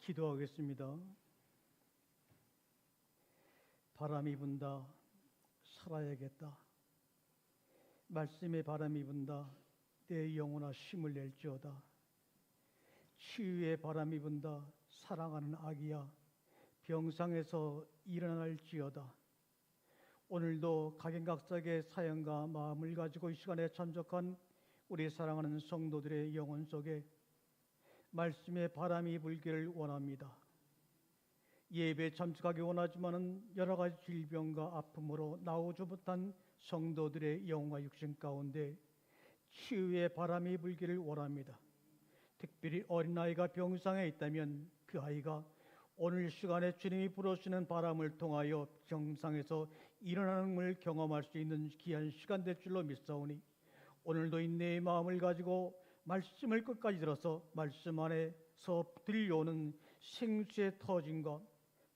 기도하겠습니다. 바람이 분다. 살아야겠다. 말씀의 바람이 분다. 내 영혼아 힘을 낼지어다. 치유의 바람이 분다. 사랑하는 아기야 병상에서 일어날지어다. 오늘도 각양각색의 사연과 마음을 가지고 이 시간에 참석한 우리 사랑하는 성도들의 영혼 속에 말씀의 바람이 불기를 원합니다. 예배에 참석하기 원하지만은 여러 가지 질병과 아픔으로 나오지 못한 성도들의 영혼과 육신 가운데 치유의 바람이 불기를 원합니다. 특별히 어린아이가 병상에 있다면 그 아이가 오늘 시간에 주님이 불어주시는 바람을 통하여 병상에서 일어나는 것을 경험할 수 있는 귀한 시간 될 줄로 믿사오니 오늘도 인내의 마음을 가지고 말씀을 끝까지 들어서 말씀 안에서 들려오는 생수의 터짐과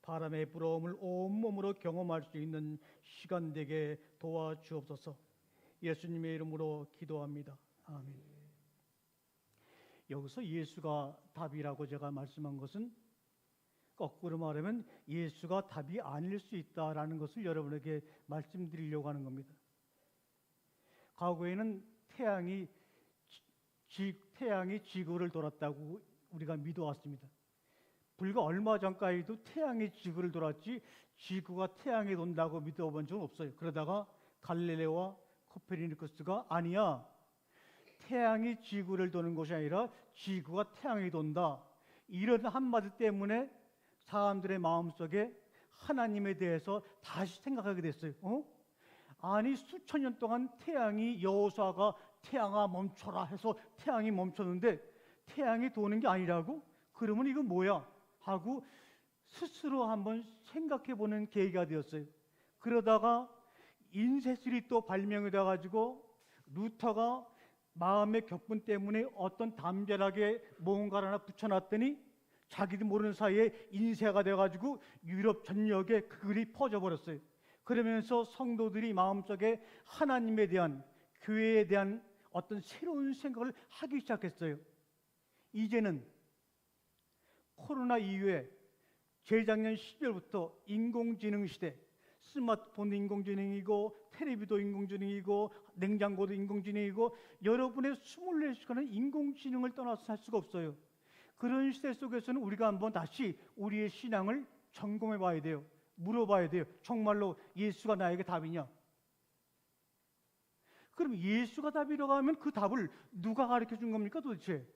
바람의 불어옴을 온몸으로 경험할 수 있는 시간 되게 도와주옵소서. 예수님의 이름으로 기도합니다. 아멘. 여기서 예수가 답이라고 제가 말씀한 것은 거꾸로 말하면 예수가 답이 아닐 수 있다라는 것을 여러분에게 말씀드리려고 하는 겁니다. 과거에는 태양이 지구를 돌았다고 우리가 믿어왔습니다. 불과 얼마 전까지도 태양이 지구를 돌았지 지구가 태양에 돈다고 믿어본 적은 없어요. 그러다가 갈릴레오와 코페르니쿠스가 아니야, 태양이 지구를 도는 것이 아니라 지구가 태양에 돈다, 이런 한마디 때문에 사람들의 마음속에 하나님에 대해서 다시 생각하게 됐어요. 아니 수천 년 동안 태양이 여호수아가 태양아 멈춰라 해서 태양이 멈췄는데 태양이 도는 게 아니라고? 그러면 이건 뭐야? 하고 스스로 한번 생각해 보는 계기가 되었어요. 그러다가 인쇄술이 또 발명이 돼가지고 루터가 마음의 격분 때문에 어떤 담벼락에 뭔가를 하나 붙여놨더니 자기도 모르는 사이에 인쇄가 돼가지고 유럽 전역에 그 글이 퍼져버렸어요. 그러면서 성도들이 마음속에 하나님에 대한, 교회에 대한 어떤 새로운 생각을 하기 시작했어요. 이제는 코로나 이후에 재작년 12월부터 인공지능 시대, 스마트폰도 인공지능이고 텔레비도 인공지능이고 냉장고도 인공지능이고 여러분의 24시간은 인공지능을 떠나서 살 수가 없어요. 그런 시대 속에서는 우리가 한번 다시 우리의 신앙을 점검해 봐야 돼요. 물어봐야 돼요. 정말로 예수가 나에게 답이냐? 그럼 예수가 답이라고 하면 그 답을 누가 가르쳐 준 겁니까 도대체?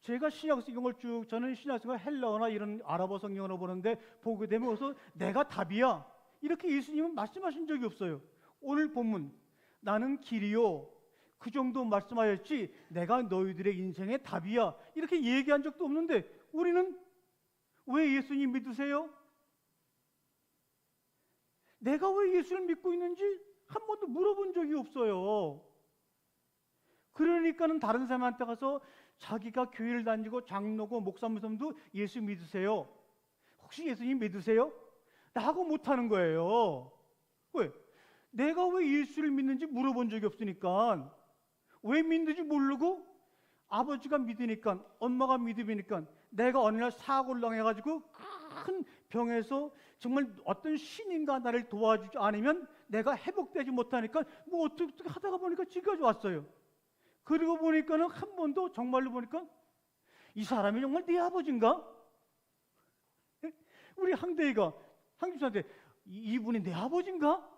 제가 신약 성경을 쭉, 저는 신약 성경을 헬라어나 이런 아랍어 성경으로 보는데 보게 되면 그래서 내가 답이야 이렇게 예수님은 말씀하신 적이 없어요. 오늘 본문 나는 길이요 그 정도 말씀하셨지 내가 너희들의 인생의 답이야 이렇게 얘기한 적도 없는데 우리는 왜 예수님 믿으세요? 내가 왜 예수를 믿고 있는지 한 번도 물어본 적이 없어요. 그러니까는 다른 사람한테 가서 자기가 교회를 다니고 장로고 목사님도 예수 믿으세요? 혹시 예수님 믿으세요? 라고 못하는 거예요. 왜? 내가 왜 예수를 믿는지 물어본 적이 없으니까. 왜 믿는지 모르고 아버지가 믿으니까, 엄마가 믿으니까, 내가 어느 날 사고를 당해가지고 큰 병에서 정말 어떤 신인가 나를 도와주지 않으면 내가 회복되지 못하니까 뭐 어떻게 하다가 보니까 지금까지 왔어요. 그리고 보니까는 한 번도 정말로 보니까 이 사람이 정말 네 아버지인가? 우리 항대이가 항주사한테 이분이 내 아버지인가?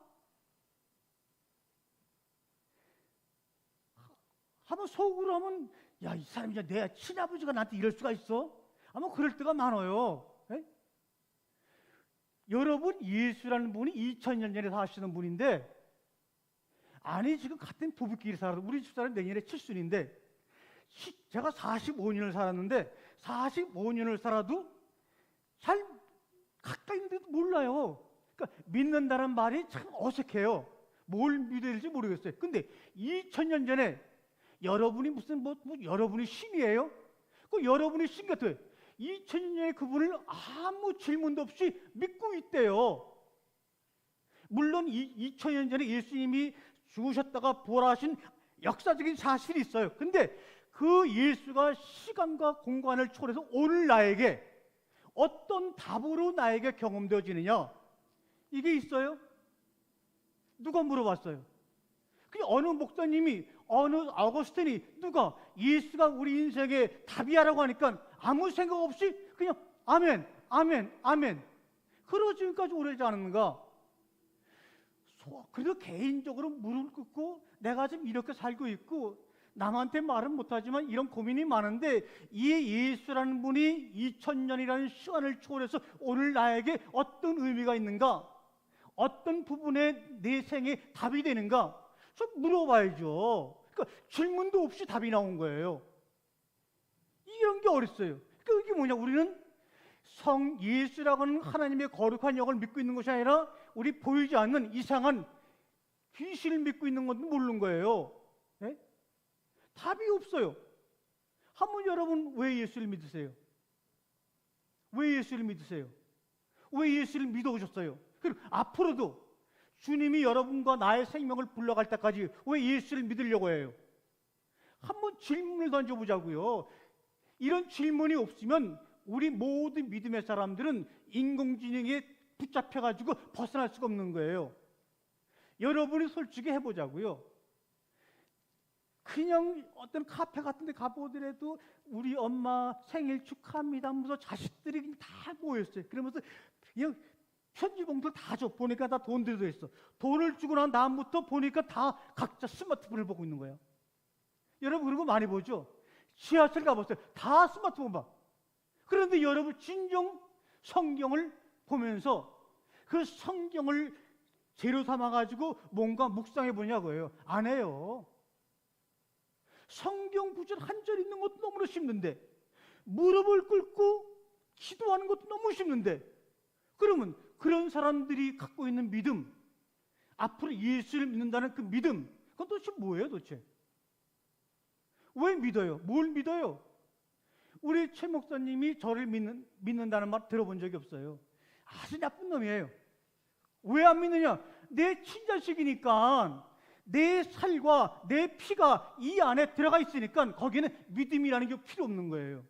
한번 속으로 하면 야, 이 사람이 내 친아버지가 나한테 이럴 수가 있어? 아마 그럴 때가 많아요. 에? 여러분 예수라는 분이 2000년 전에 사시는 분인데 아니 지금 같은 부부끼리 살아도 우리 집사람 내년에 7순인데 제가 45년을 살았는데 45년을 살아도 잘 가까이 있는데도 몰라요. 그러니까 믿는다는 말이 참 어색해요. 뭘 믿어야 될지 모르겠어요. 근데 2000년 전에 여러분이 무슨 여러분이 신이에요? 그 여러분이 신 같아요. 2000년 전에 그분을 아무 질문도 없이 믿고 있대요. 물론 2000년 전에 예수님이 죽으셨다가 부활하신 역사적인 사실이 있어요. 근데 그 예수가 시간과 공간을 초월해서 오늘 나에게 어떤 답으로 나에게 경험되어지느냐? 이게 있어요? 누가 물어봤어요? 그 어느 목사님이, 어느 아우구스틴이, 누가 예수가 우리 인생의 답이야라고 하니까 아무 생각 없이 그냥 아멘, 아멘, 아멘. 그러고 지금까지 오래지 않은가? 그래도 개인적으로 무릎 꿇고 내가 지금 이렇게 살고 있고 남한테 말은 못하지만 이런 고민이 많은데 이 예수라는 분이 2000년이라는 시간을 초월해서 오늘 나에게 어떤 의미가 있는가? 어떤 부분에 내 생에 답이 되는가? 좀 물어봐야죠. 그러니까 질문도 없이 답이 나온 거예요. 이런 게 어딨어요? 그러니까 이게 뭐냐? 우리는 성 예수라고 하는 하나님의 거룩한 영을 믿고 있는 것이 아니라 우리 보이지 않는 이상한 귀신을 믿고 있는 것도 모르는 거예요. 네? 답이 없어요. 한번 여러분 왜 예수를 믿으세요? 왜 예수를 믿으세요? 왜 예수를 믿어오셨어요? 그리고 앞으로도 주님이 여러분과 나의 생명을 불러갈 때까지 왜 예수를 믿으려고 해요? 한번 질문을 던져보자고요. 이런 질문이 없으면 우리 모든 믿음의 사람들은 인공지능에 붙잡혀가지고 벗어날 수가 없는 거예요. 여러분이 솔직히 해보자고요. 그냥 어떤 카페 같은 데 가보더라도 우리 엄마 생일 축하합니다 하면서 자식들이 그냥 다 모였어요. 그러면서 그냥 편지봉투를 다 줘. 보니까 다 돈 들어있어. 돈을 주고 난 다음부터 보니까 다 각자 스마트폰을 보고 있는 거예요. 여러분 그런 거 많이 보죠? 지하철 가보세요. 다 스마트폰 봐. 그런데 여러분 진정 성경을 보면서 그 성경을 재료 삼아가지고 뭔가 묵상해 보냐고요. 안 해요. 성경 구절 한 절 읽는 것도 너무나 쉽는데 무릎을 꿇고 기도하는 것도 너무 쉽는데 그러면 그런 사람들이 갖고 있는 믿음, 앞으로 예수를 믿는다는 그 믿음, 그건 도대체 뭐예요 도대체? 왜 믿어요? 뭘 믿어요? 우리 최 목사님이 저를 믿는다는 말 들어본 적이 없어요. 아주 나쁜 놈이에요. 왜 안 믿느냐? 내 친자식이니까 내 살과 내 피가 이 안에 들어가 있으니까 거기에는 믿음이라는 게 필요 없는 거예요.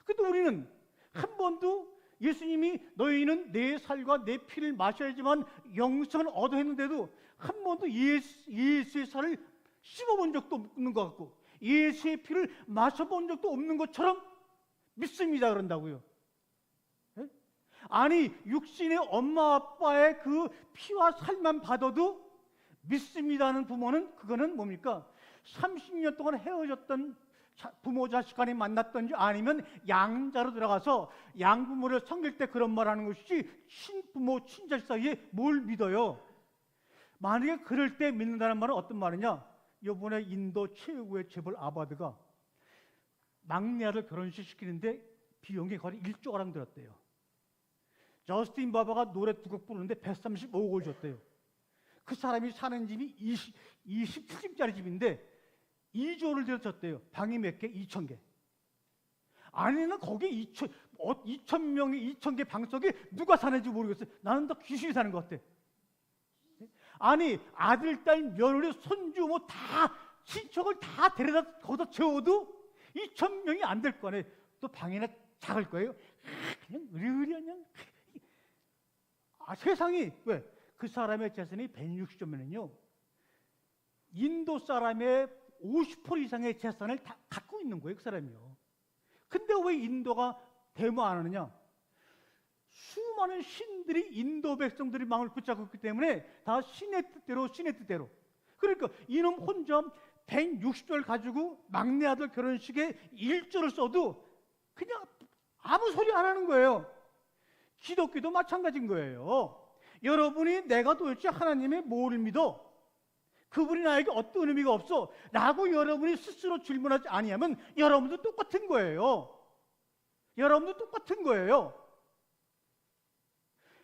근데 우리는 한 번도 예수님이 너희는 내 살과 내 피를 마셔야지만 영생을 얻어 했는데도 한 번도 예수의 살을 씹어본 적도 없는 것 같고 예수의 피를 마셔본 적도 없는 것처럼 믿습니다 그런다고요. 네? 아니 육신의 엄마 아빠의 그 피와 살만 받아도 믿습니다는 부모는 그거는 뭡니까? 30년 동안 헤어졌던 부모 자식 간에 만났던지 아니면 양자로 들어가서 양부모를 섬길 때 그런 말 하는 것이지 친부모 친자식 사이에 뭘 믿어요? 만약에 그럴 때 믿는다는 말은 어떤 말이냐? 이번에 인도 최고의 재벌 아바드가 막내 아들 결혼식 시키는데 비용이 거의 1조 가량 들었대요. 저스틴 바바가 노래 2곡 부르는데 135억을 줬대요. 그 사람이 사는 집이 27층짜리 집인데 2조를 들였대요. 방이 몇 개? 2,000개. 아니면 거기에 2,000명의 2,000개 방 속에 누가 사는지 모르겠어요. 나는 더 귀신이 사는 것 같아. 아니 아들, 딸, 며느리, 손주 뭐 다 친척을 다 데려다 거기다 재워도 2,000명이 안 될 거 아니에요. 또 방이나 작을 거예요. 그냥 으리으리한 그냥. 세상이 왜? 그 사람의 재산이 160조면은요 인도 사람의 50% 이상의 재산을 다 갖고 있는 거예요 그 사람이요. 근데 왜 인도가 데모 안 하느냐? 수많은 신들이 인도 백성들이 마음을 붙잡고 있기 때문에 다 신의 뜻대로 그러니까 이놈 혼자 160조를 가지고 막내 아들 결혼식에 1조를 써도 그냥 아무 소리 안 하는 거예요. 기독교도 마찬가지인 거예요. 여러분이 내가 도대체 하나님의 뭐를 믿어? 그분이 나에게 어떤 의미가 없어? 라고 여러분이 스스로 질문하지 아니하면 여러분도 똑같은 거예요. 여러분도 똑같은 거예요.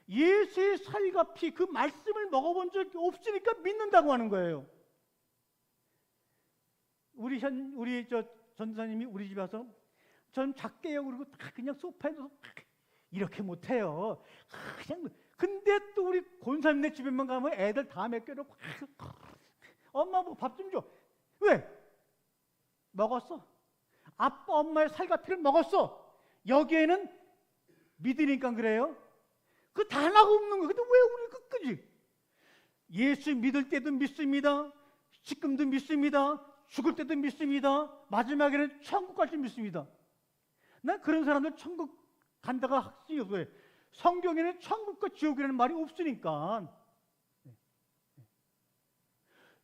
예수의 살과 피 그 말씀을 먹어본 적이 없으니까 믿는다고 하는 거예요. 우리 전도사님이 우리 집에 와서 전 작게요 그리고 다 그냥 소파에서 이렇게 못해요. 그냥 근데 또 우리 권사님네 집에만 가면 애들 다 맡겨놓고 엄마 뭐 밥 좀 줘. 왜? 먹었어. 아빠 엄마의 살과 피를 먹었어. 여기에는 믿으니까 그래요? 그 하나가 없는 거예요. 근데 왜 우리 끝까지? 예수 믿을 때도 믿습니다. 지금도 믿습니다. 죽을 때도 믿습니다. 마지막에는 천국 갈 줄 믿습니다. 난 그런 사람들 천국 간다가 확신이 없어요. 성경에는 천국과 지옥이라는 말이 없으니까.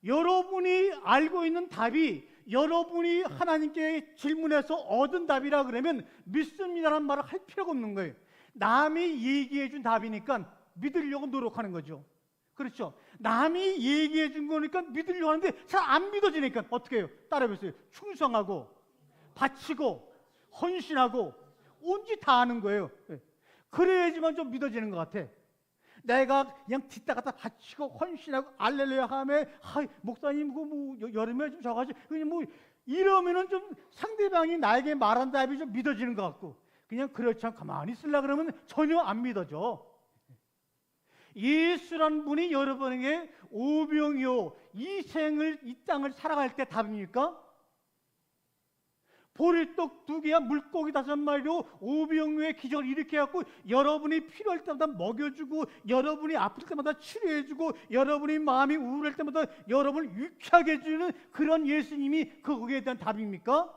여러분이 알고 있는 답이 여러분이 하나님께 질문해서 얻은 답이라 그러면 믿습니다라는 말을 할 필요가 없는 거예요. 남이 얘기해 준 답이니까 믿으려고 노력하는 거죠. 그렇죠? 남이 얘기해 준 거니까 믿으려고 하는데 잘 안 믿어지니까 어떻게 해요? 따라해보세요. 충성하고 바치고 헌신하고 온지 다 하는 거예요. 그래야지만 좀 믿어지는 것 같아. 내가 그냥 뒷다 갖다 바치고 헌신하고 알렐루야 하며 목사님 뭐 여름에 좀 저가지 그냥 뭐 이러면은 좀 상대방이 나에게 말한 답이 좀 믿어지는 것 같고 그냥 그렇지 않고 가만히 있으려 그러면 전혀 안 믿어져. 예수란 분이 여러분에게 오병이요 이 땅을 살아갈 때 답입니까? 보리떡 2개와 물고기 5마리로 오병이어의 기적을 일으켜갖고 여러분이 필요할 때마다 먹여주고 여러분이 아플 때마다 치료해주고 여러분이 마음이 우울할 때마다 여러분을 유쾌하게 해주는 그런 예수님이 거기에 대한 답입니까?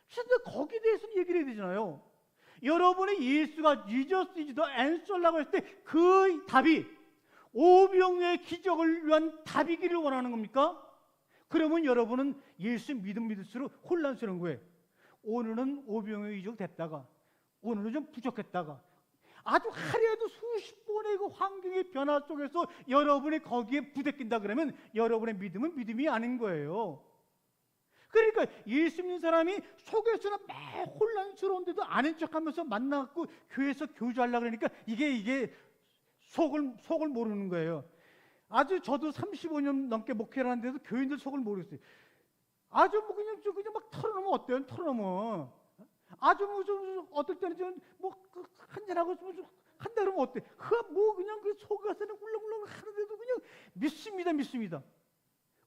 진짜 거기에 대해서는 얘기를 해야 되잖아요. 여러분이 예수가 Jesus is the answer라고 했을 때 그 답이 오병이어의 기적을 위한 답이기를 원하는 겁니까? 그러면 여러분은 예수 믿을수록 혼란스러운 거예요. 오늘은 오병이어 기적 됐다가 오늘은 좀 부족했다가 아주 하루에도 수십 번의 그 환경의 변화 속에서 여러분이 거기에 부대낀다 그러면 여러분의 믿음은 믿음이 아닌 거예요. 그러니까 예수 믿는 사람이 속에서는 매 혼란스러운데도 아는 척하면서 만나갖고 교회에서 교주하려고 그러니까 이게 속을 모르는 거예요. 아주 저도 35년 넘게 목회를 하는데도 교인들 속을 모르겠어요. 아주 뭐 그냥 막 털어놓으면 어때요? 털어놓으면 아주 뭐 좀 어떨 때는 좀 뭐 한잔하고 한다 그러면 어때? 뭐 그냥 그 속에서는 울렁울렁 하는데도 그냥 믿습니다.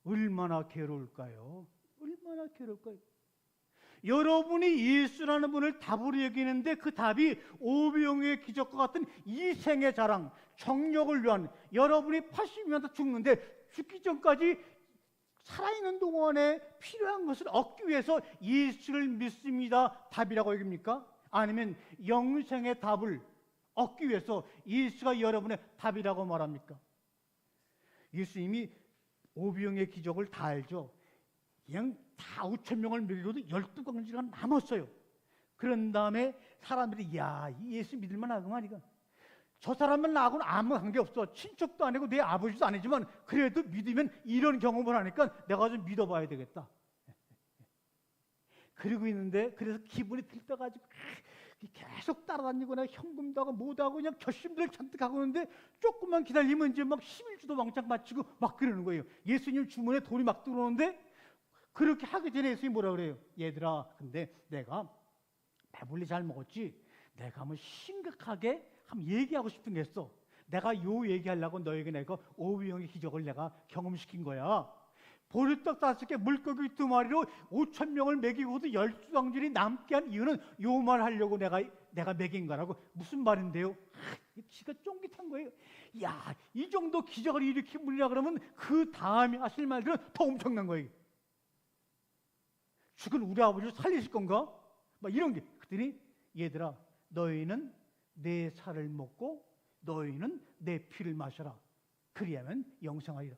얼마나 괴로울까요? 얼마나 괴로울까요? 여러분이 예수라는 분을 답으로 여기는데 그 답이 오병이어의 기적과 같은 이 생의 자랑, 정력을 위한 여러분이 80이면 다 죽는데 죽기 전까지 살아있는 동안에 필요한 것을 얻기 위해서 예수를 믿습니다 답이라고 여깁니까? 아니면 영생의 답을 얻기 위해서 예수가 여러분의 답이라고 말합니까? 예수님이 오병이어의 기적을 다 알죠. 그냥 다 5,000명을 먹이고도 12광지가 남았어요. 그런 다음에 사람들이 이 예수 믿을만 하구만 이거. 저 사람은 나하고는 아무 관계없어. 친척도 아니고 내 아버지도 아니지만 그래도 믿으면 이런 경험을 하니까 내가 좀 믿어봐야 되겠다. 그러고 있는데 그래서 기분이 들떠가지고 계속 따라다니거나 현금도 하고 뭐도 하고 그냥 결심들을 잔뜩 하고 있는데 조금만 기다리면 이제 막 11주도 왕창 마치고 막 그러는 거예요. 예수님 주머니에 돈이 막 들어오는데 그렇게 하기 전에 예수님이 뭐라 그래요? 얘들아, 근데 내가 배불리 잘 먹었지? 내가 한번 심각하게 한번 얘기하고 싶은 게 있어. 내가 요 얘기하려고 너에게 내가 오병이어의 기적을 내가 경험시킨 거야. 보리떡 5개, 물고기 2마리로 5,000명을 먹이고도 12광질이 남게 한 이유는 요 말 하려고 내가 먹인 거라고. 무슨 말인데요? 지가 쫑깃한 거예요. 이 정도 기적을 일으킨 분이라 그러면 그 다음에 하실 말들은 더 엄청난 거예요. 죽은 우리 아버지를 살리실 건가? 막 이런 게. 그랬더니 얘들아, 너희는 내 살을 먹고 너희는 내 피를 마셔라. 그리하면 영생하리라.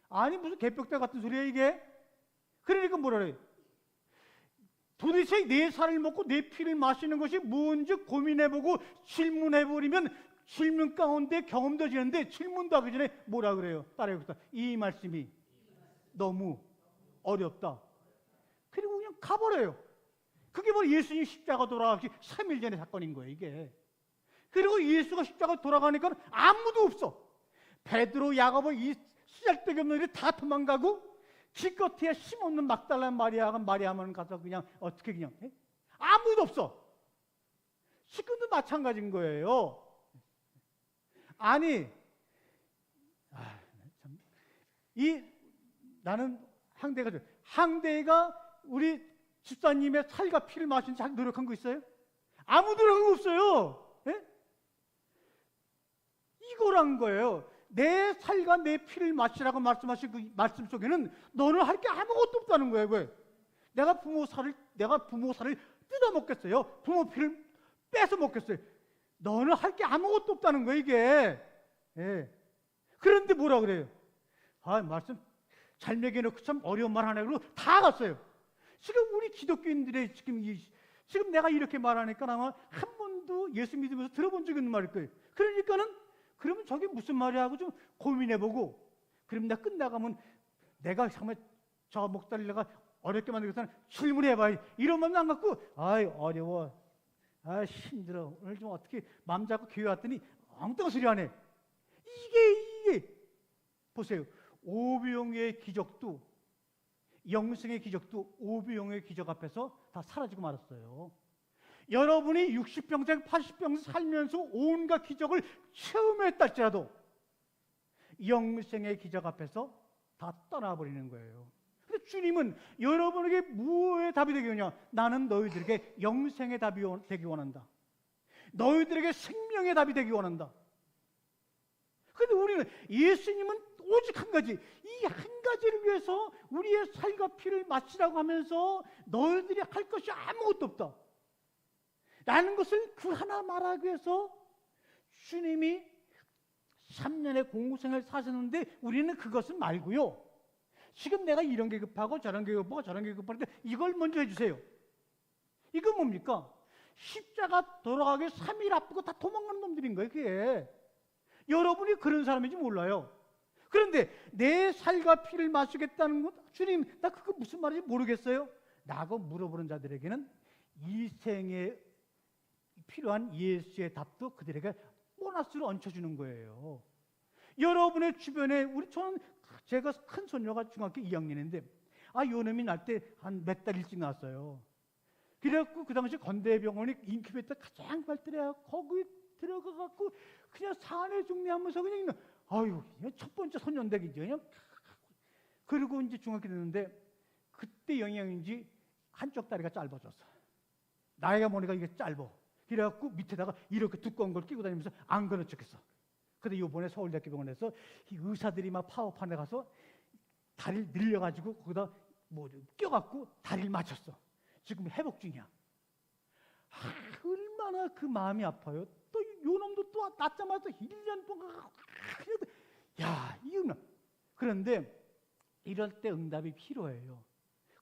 아니 무슨 개벽대 같은 소리야 이게? 그러니까 뭐라 그래요? 도대체 내 살을 먹고 내 피를 마시는 것이 뭔지 고민해보고 질문해버리면 질문 가운데 경험도 지는데 질문도 하기 전에 뭐라 그래요? 따라해봅시다. 이 말씀이 너무 어렵다. 그리고 그냥 가버려요. 그게 바로 예수님 십자가 돌아가기 3일 전의 사건인 거예요 이게. 그리고 예수가 십자가 돌아가니까 아무도 없어. 베드로, 야고보, 이 쓰잘데기 없는 일이 다 도망가고 기껏해야 힘없는 막달라 마리아만 가서 그냥 어떻게 그냥 해? 아무도 없어. 지금도 마찬가지인 거예요. 아니 나는 항대가 우리 집사님의 살과 피를 마신 자 노력한 거 있어요? 아무도 그런 거 없어요. 예? 이거란 거예요. 내 살과 내 피를 마시라고 말씀하신 그 말씀 속에는 너는 할 게 아무것도 없다는 거예요. 왜? 내가 부모 살을 뜯어 먹겠어요? 부모 피를 뺏어 먹겠어요? 너는 할 게 아무것도 없다는 거예요, 이게. 예. 그런데 뭐라 그래요? 아, 말씀 잘 먹여놓고 참 어려운 말 하네. 그러고 다 갔어요. 지금 우리 기독교인들의 지금 내가 이렇게 말하니까 아마 한 번도 예수 믿으면서 들어본 적이 없는 말일 거예요. 그러니까는 그러면 저게 무슨 말이야 하고 좀 고민해보고, 그럼 나 끝나가면 내가 정말 저 목사를 내가 어렵게 만들겠다는 질문해봐야지. 이런 마음 안 갖고, 아이 어려워, 아 힘들어, 오늘 좀 어떻게 마음 잡고 교회 왔더니 엉뚱한 소리 하네. 이게 보세요. 오병이의 기적도, 영생의 기적도 오병이의 기적 앞에서 다 사라지고 말았어요. 여러분이 60평생 80평생 살면서 온갖 기적을 체험했다 할지라도 영생의 기적 앞에서 다 떠나버리는 거예요. 근데 주님은 여러분에게 무엇의 답이 되기 원하냐? 나는 너희들에게 영생의 답이 되기 원한다. 너희들에게 생명의 답이 되기 원한다. 그런데 우리는 예수님은 오직 한 가지, 이 한 가지를 위해서 우리의 살과 피를 마시라고 하면서 너희들이 할 것이 아무것도 없다 라는 것을 그 하나 말하기 위해서 주님이 3년의 공생을 사셨는데, 우리는 그것은 말고요, 지금 내가 이런 게 급하고 저런 게 급하고 저런 게 급할 때 이걸 먼저 해주세요. 이건 뭡니까? 십자가 돌아가기 3일 앞두고 다 도망가는 놈들인 거예요. 그게 여러분이 그런 사람인지 몰라요. 그런데 내 살과 피를 마시겠다는 것, 주님 나 그거 무슨 말인지 모르겠어요 라고 물어보는 자들에게는 이 생에 필요한 예수의 답도 그들에게 보너스로 얹혀주는 거예요. 여러분의 주변에 제가 큰 손녀가 중학교 2학년인데 요놈이 날 때 한 몇 달 일찍 나왔어요. 그래갖고 그 당시 건대병원이 인큐베이터 가장 발달해야 거기 들어가갖고 그냥 사내 중매하면서 그냥 첫 번째 손녀인데 그냥. 그리고 이제 중학교 됐는데 그때 영향인지 한쪽 다리가 짧아졌어. 나이가 보니까 이게 짧아. 그래갖고 밑에다가 이렇게 두꺼운 걸 끼고 다니면서 안 그런 척했어. 근데 이번에 서울대학교 병원에서 이 의사들이 막 파워판에 가서 다리를 늘려가지고 거기다 껴갖고 다리를 맞췄어. 지금 회복 중이야. 얼마나 그 마음이 아파요. 또 요 놈도 또 낳자마자 1년 동안 이거. 그런데 이럴 때 응답이 필요해요.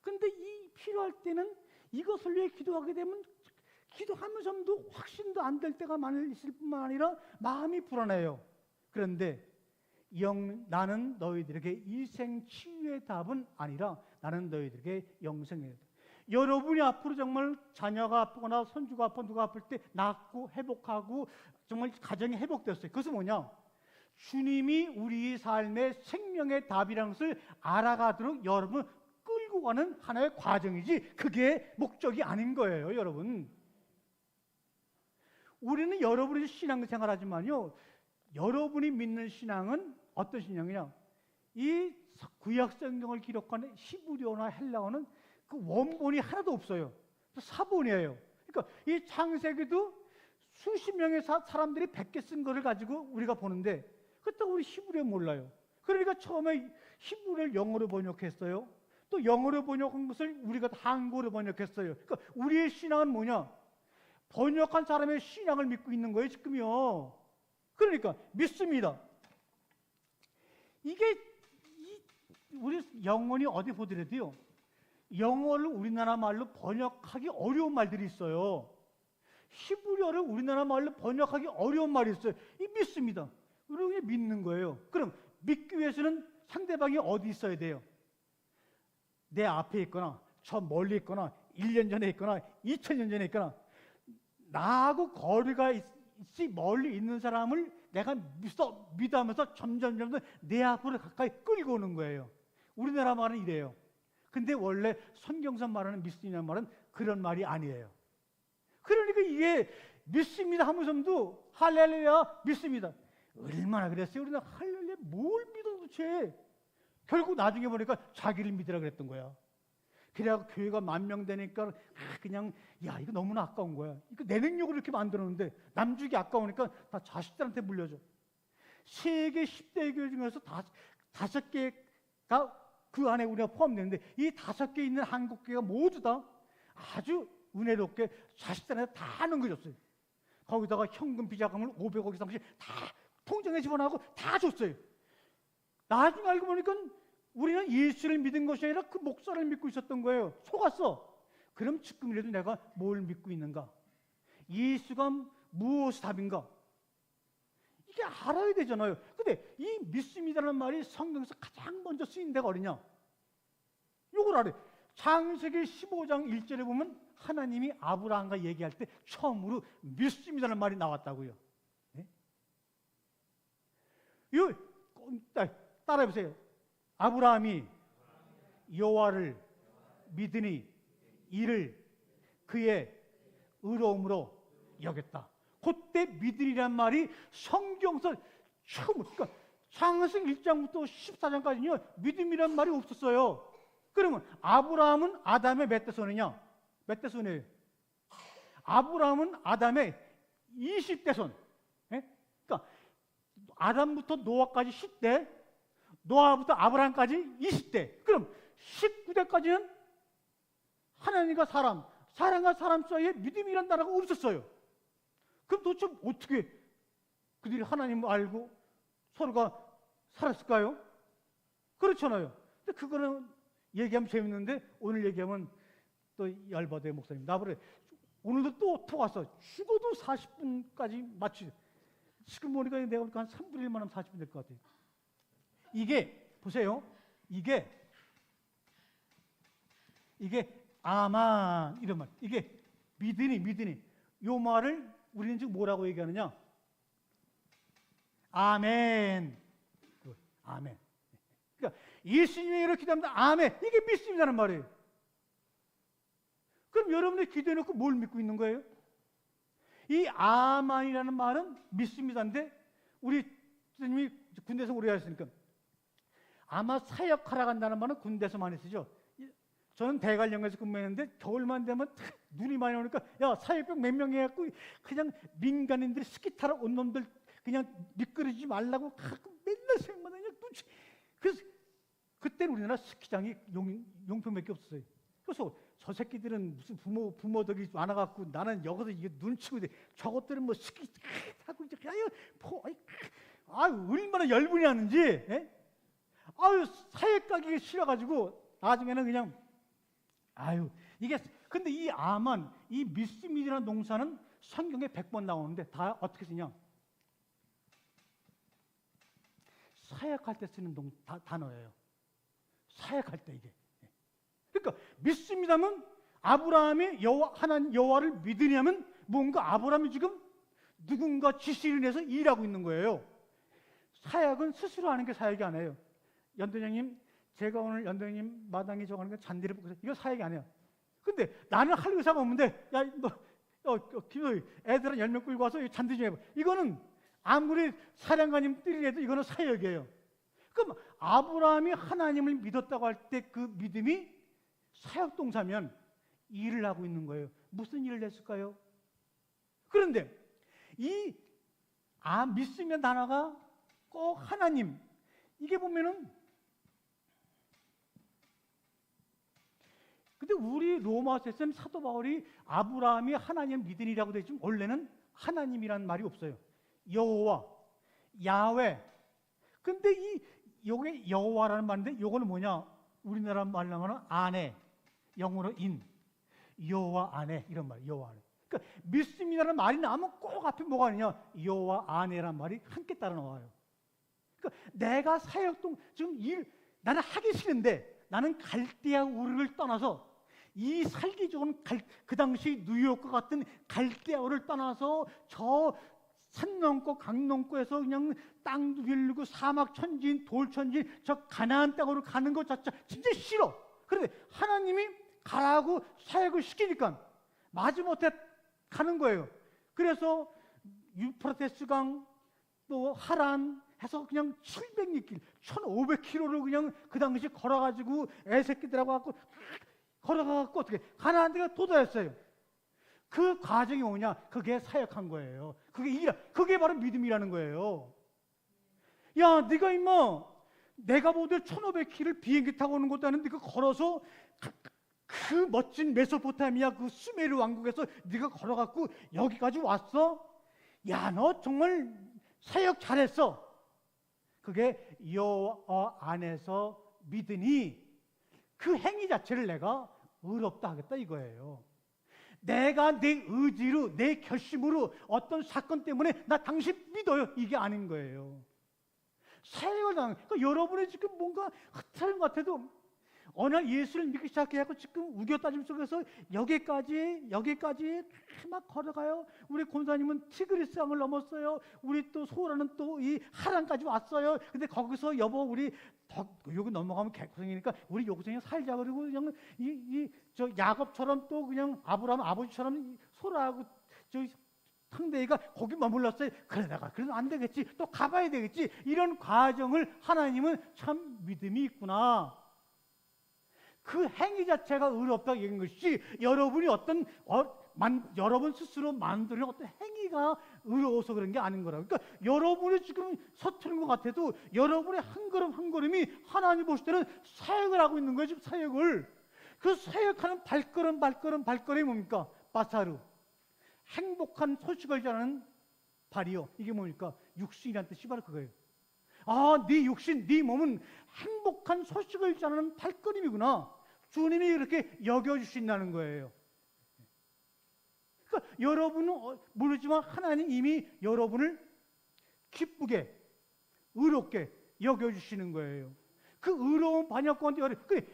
근데 이 필요할 때는 이것을 위해 기도하게 되면 기도하면서도 확신도 안 될 때가 많이 있을 뿐만 아니라 마음이 불안해요. 그런데 나는 너희들에게 일생 치유의 답은 아니라 나는 너희들에게 영생의 답. 여러분이 앞으로 정말 자녀가 아프거나 손주가 아파 누가 아플 때 낫고 회복하고 정말 가정이 회복됐어요. 그것은 뭐냐? 주님이 우리 삶의 생명의 답이라는 것을 알아가도록 여러분 끌고 가는 하나의 과정이지 그게 목적이 아닌 거예요. 여러분, 우리는 여러분이 신앙생활 하지만요, 여러분이 믿는 신앙은 어떤 신앙이냐? 이 구약 성경을 기록하는 히브리어나 헬라어는 그 원본이 하나도 없어요. 사본이에요. 그러니까 이 창세기도 수십 명의 사람들이 100개 쓴 거를 가지고 우리가 보는데 그때 우리 히브리어 몰라요. 그러니까 처음에 히브리어를 영어로 번역했어요. 또 영어로 번역한 것을 우리가 한국어로 번역했어요. 그러니까 우리의 신앙은 뭐냐? 번역한 사람의 신앙을 믿고 있는 거예요, 지금요. 그러니까 믿습니다. 이게 우리 영원히 어디 보더라도요, 영어를 우리나라 말로 번역하기 어려운 말들이 있어요. 히브리어를 우리나라 말로 번역하기 어려운 말이 있어요. 이 믿습니다. 그러게 믿는 거예요. 그럼 믿기 위해서는 상대방이 어디 있어야 돼요? 내 앞에 있거나 저 멀리 있거나 1년 전에 있거나 2000년 전에 있거나 나하고 거리가 있지 멀리 있는 사람을 내가 믿으면서 점점 내 앞으로 가까이 끌고 오는 거예요. 우리나라 말은 이래요. 근데 원래 성경상 말하는 믿음이라는 말은 그런 말이 아니에요. 그러니까 이게 믿습니다 하면서도 할렐루야 믿습니다. 얼마나 그랬어요? 우리는 할렐루야 뭘 믿어 도대체? 결국 나중에 보니까 자기를 믿으라 그랬던 거야. 그래야 교회가 10,000명 되니까 그냥 야 이거 너무나 아까운 거야. 이거 내 능력으로 이렇게 만들었는데 남주기 아까우니까 다 자식들한테 물려줘. 세계 10대 교회 중에서 5개가 그 안에 우리가 포함되는데 이 5개 있는 한국 교회가 모두 다 아주 은혜롭게 자식들한테 다 넘겨줬어요. 거기다가 현금 비자금을 500억 이상씩 다 통장에 집어넣고 다 줬어요. 나중에 알고 보니까 우리는 예수를 믿은 것이 아니라 그 목사를 믿고 있었던 거예요. 속았어. 그럼 지금이라도 내가 뭘 믿고 있는가? 예수가 무엇이 답인가? 이게 알아야 되잖아요. 근데 이 믿습니다라는 말이 성경에서 가장 먼저 쓰인 데가 어디냐? 이걸 알아요. 창세기 15장 1절에 보면 하나님이 아브라함과 얘기할 때 처음으로 믿습니다라는 말이 나왔다고요. 네? 이거 따라해보세요. 아브라함이 여호와를 믿으니 이를 그의 의로움으로 여겼다. 그때 믿으리란 말이 성경에서 처음으로, 그러니까 창세기 1장부터 14장까지는요 믿음이란 말이 없었어요. 그러면 아브라함은 아담의 몇 대 손이냐? 몇 대 손이에요? 아브라함은 아담의 20대 손. 예? 그러니까 아담부터 노아까지 10대, 노아부터 아브라함까지 20대. 그럼 19대까지는 하나님과 사람과 사람 사이에 믿음이란 단어가 없었어요. 그럼 도대체 어떻게 그들이 하나님을 알고 서로가 살았을까요? 그렇잖아요. 근데 그거는 얘기하면 재밌는데 오늘 얘기하면 또 열받아요. 목사님 나버려. 오늘도 또 왔어. 죽어도 40분까지 맞추죠. 지금 보니까 내가 한 3분의 1만 하면 40분 될 것 같아요. 이게 보세요. 이게 아만 이런 말. 이게 믿으니 요 말을 우리는 지금 뭐라고 얘기하느냐? 아멘. 아멘. 그러니까 예수님이 이렇게 기도합니다. 아멘. 이게 믿습니다는 말이에요. 그럼 여러분이 기도해놓고 뭘 믿고 있는 거예요? 이 아만이라는 말은 믿습니다인데 우리 선생님이 군대에서 오래 하셨으니까 아마 사역하러 간다는 말은 군대에서 많이 쓰죠. 저는 대관령에서 근무했는데 겨울만 되면 눈이 많이 오니까 야 사역병 몇 명 해갖고 그냥 민간인들이 스키 타러 온 놈들 그냥 미끄러지지 말라고 가끔 맨날 생각만 하냐. 그래서 그때는 우리나라 스키장이 용평밖에 없었어요. 그래서 저 새끼들은 무슨 부모들이 많아갖고 나는 여기서 이게 눈치고 저것들은 뭐 스키 타고 이제 아유 얼마나 열분이 하는지. 예? 아유 사역 가기 싫어가지고 나중에는 그냥 아유 이게 근데 이 아만 이 믿음이라는 동사는 성경에 100번 나오는데 다 어떻게 쓰냐? 사역할 때 쓰는 단어예요. 사역할 때 이게. 그러니까 믿습니다면 아브라함이 하나님 여호와를 믿으냐면 뭔가 아브라함이 지금 누군가 지시를 내서 일하고 있는 거예요. 사역은 스스로 하는 게 사역이 아니에요. 연도장님, 제가 오늘 연도장님 마당에 저거 하는 거 잔디를 뽑고 이거 사역이 아니에요. 근데 나는 할 의사가 없는데 야 너 애들은 10명 끌고 와서 잔디 좀 해봐. 이거는 아무리 사령관님 뜰이라도 이거는 사역이에요. 그럼 아브라함이 하나님을 믿었다고 할 때 그 믿음이 사역동사면 일을 하고 있는 거예요. 무슨 일을 했을까요? 그런데 이 믿으면 단어가 꼭 하나님 이게 보면은 근데 우리 로마서에서는 사도 바울이 아브라함이 하나님을 믿으니라고 되지만 원래는 하나님이라는 말이 없어요. 여호와, 야훼. 근데 요게 여호와라는 말인데 요거는 뭐냐? 우리나라 말로 하면 아내, 영어로 인, 여호와 아내 이런 말, 여호와 아내. 그러니까 믿습니다라는 말이 나오면 꼭 앞에 뭐가 있느냐? 여호와 아내란 말이 함께 따라 나와요. 그러니까 내가 사역동 지금 나는 하기 싫은데 나는 갈대아 우르를 떠나서 이 살기 좋은 그 당시 뉴욕과 같은 갈대아우를 떠나서 저 산 넘고 강 넘고해서 그냥 땅도 빌리고 사막 천지인 돌 천지인 저 가나안 땅으로 가는 것 자체 진짜 싫어. 그런데 하나님이 가라고 사역을 시키니까 마지못해 가는 거예요. 그래서 유프라테스 강 또 하란 해서 그냥 700길, 1500km를 그냥 그 당시 걸어가지고 애새끼들하고 갖고 걸어가고 어떻게 가나안 땅에 도달했어요. 그 과정이 뭐냐? 그게 사역한 거예요. 그게 바로 믿음이라는 거예요. 야, 네가 임마 내가 보되 1500km를 비행기 타고 오는 것도 아닌데 그 걸어서 그 멋진 메소포타미아 그 수메르 왕국에서 네가 걸어갖고 여기까지 왔어? 야, 너 정말 사역 잘했어. 그게 여호와 안에서 믿으니 그 행위 자체를 내가 의롭다 하겠다 이거예요. 내가 내 의지로 내 결심으로 어떤 사건 때문에 나 당신 믿어요 이게 아닌 거예요. 사역을 당한 그러니까 여러분이 지금 뭔가 흐트러진 것 같아도 어느 날 예수를 믿기 시작해서 지금 우겨따짐 속에서 여기까지 막 걸어가요. 우리 권사님은 티그리스강을 넘었어요. 우리 또 소라는 또 이 하란까지 왔어요. 근데 거기서 여보 우리 여기 넘어가면 개고생이니까 우리 여기서 그냥 살자. 그리고 그냥 저 야곱처럼 또 그냥 아브라함 아버지처럼 소라하고 저 상대가 거기 머물렀어요. 그러다가 그래도 안 되겠지. 또 가봐야 되겠지. 이런 과정을 하나님은 참 믿음이 있구나. 그 행위 자체가 의롭다고 얘기한 것이 여러분이 여러분 스스로 만드는 어떤 행위가 의로워서 그런 게 아닌 거라고. 그러니까 여러분이 지금 서투른 것 같아도 여러분의 한 걸음 한 걸음이 하나님 보실 때는 사역을 하고 있는 거예요. 지금 사역을. 그 사역하는 발걸음이 뭡니까? 바사루. 행복한 소식을 전하는 발이요. 이게 뭡니까? 육신이란 뜻이 바로 그거예요. 아, 네 육신, 네 몸은 행복한 소식을 전하는 발걸음이구나. 주님이 이렇게 여겨주신다는 거예요. 그러니까 여러분은 모르지만 하나님 이미 여러분을 기쁘게, 의롭게 여겨주시는 거예요. 그 의로운 반역 가운데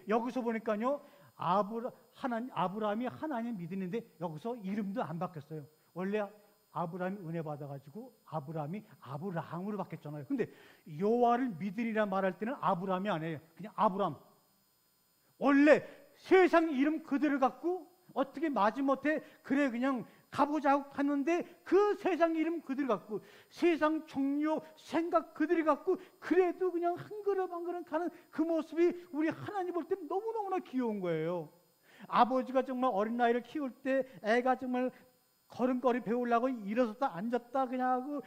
여기서 보니까요, 아브라함이 하나님 믿었는데 여기서 이름도 안 바뀌었어요. 원래 아브라함이 은혜 받아가지고 아브라함이 아브라함으로 바뀌었잖아요. 근데 여호와를 믿으리라 말할 때는 아브라함이 아니에요. 그냥 아브람. 원래 세상 이름 그대로 갖고 어떻게 마지못해 그래 그냥 가보자고 갔는데 그 세상 이름 그대로 갖고 세상 종교 생각 그대로 갖고 그래도 그냥 한 걸음 한 걸음 가는 그 모습이 우리 하나님 볼 때 너무너무나 귀여운 거예요. 아버지가 정말 어린 나이를 키울 때 애가 정말 걸음걸이 배우려고 일어섰다 앉았다 그냥 하고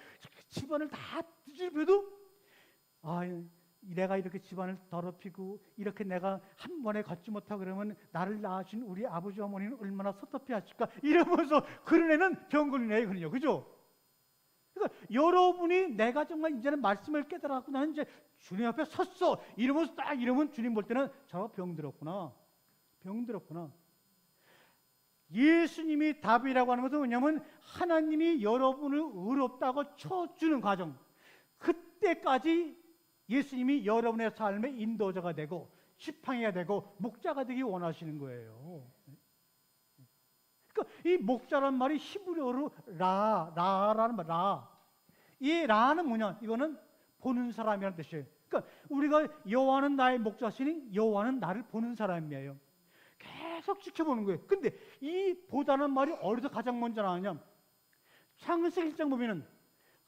집안을 다 뒤집어도 내가 이렇게 집안을 더럽히고 이렇게 내가 한 번에 걷지 못하고 그러면 나를 낳으신 우리 아버지 어머니는 얼마나 섭섭해 하실까 이러면서 그런 애는 병 걸린 애거든요. 그죠? 그러니까 여러분이 내가 정말 이제는 말씀을 깨달았고 나는 이제 주님 앞에 섰어 이러면서 딱 이러면 주님 볼 때는 저 병들었구나. 예수님이 답이라고 하는 것은 뭐냐면 하나님이 여러분을 의롭다고 쳐주는 과정. 그때까지 예수님이 여러분의 삶의 인도자가 되고 지팡이가 되고 목자가 되기 원하시는 거예요. 그러니까 이 목자란 말이 히브리어로 라라는 말, 이 라는 뭐냐? 이거는 보는 사람이라는 뜻이에요. 그러니까 우리가 여호와는 나의 목자시니 여호와는 나를 보는 사람이에요. 계속 지켜보는 거예요. 근데 이 보다는 말이 어디서 가장 먼저 나오냐? 창세기 1장 보면은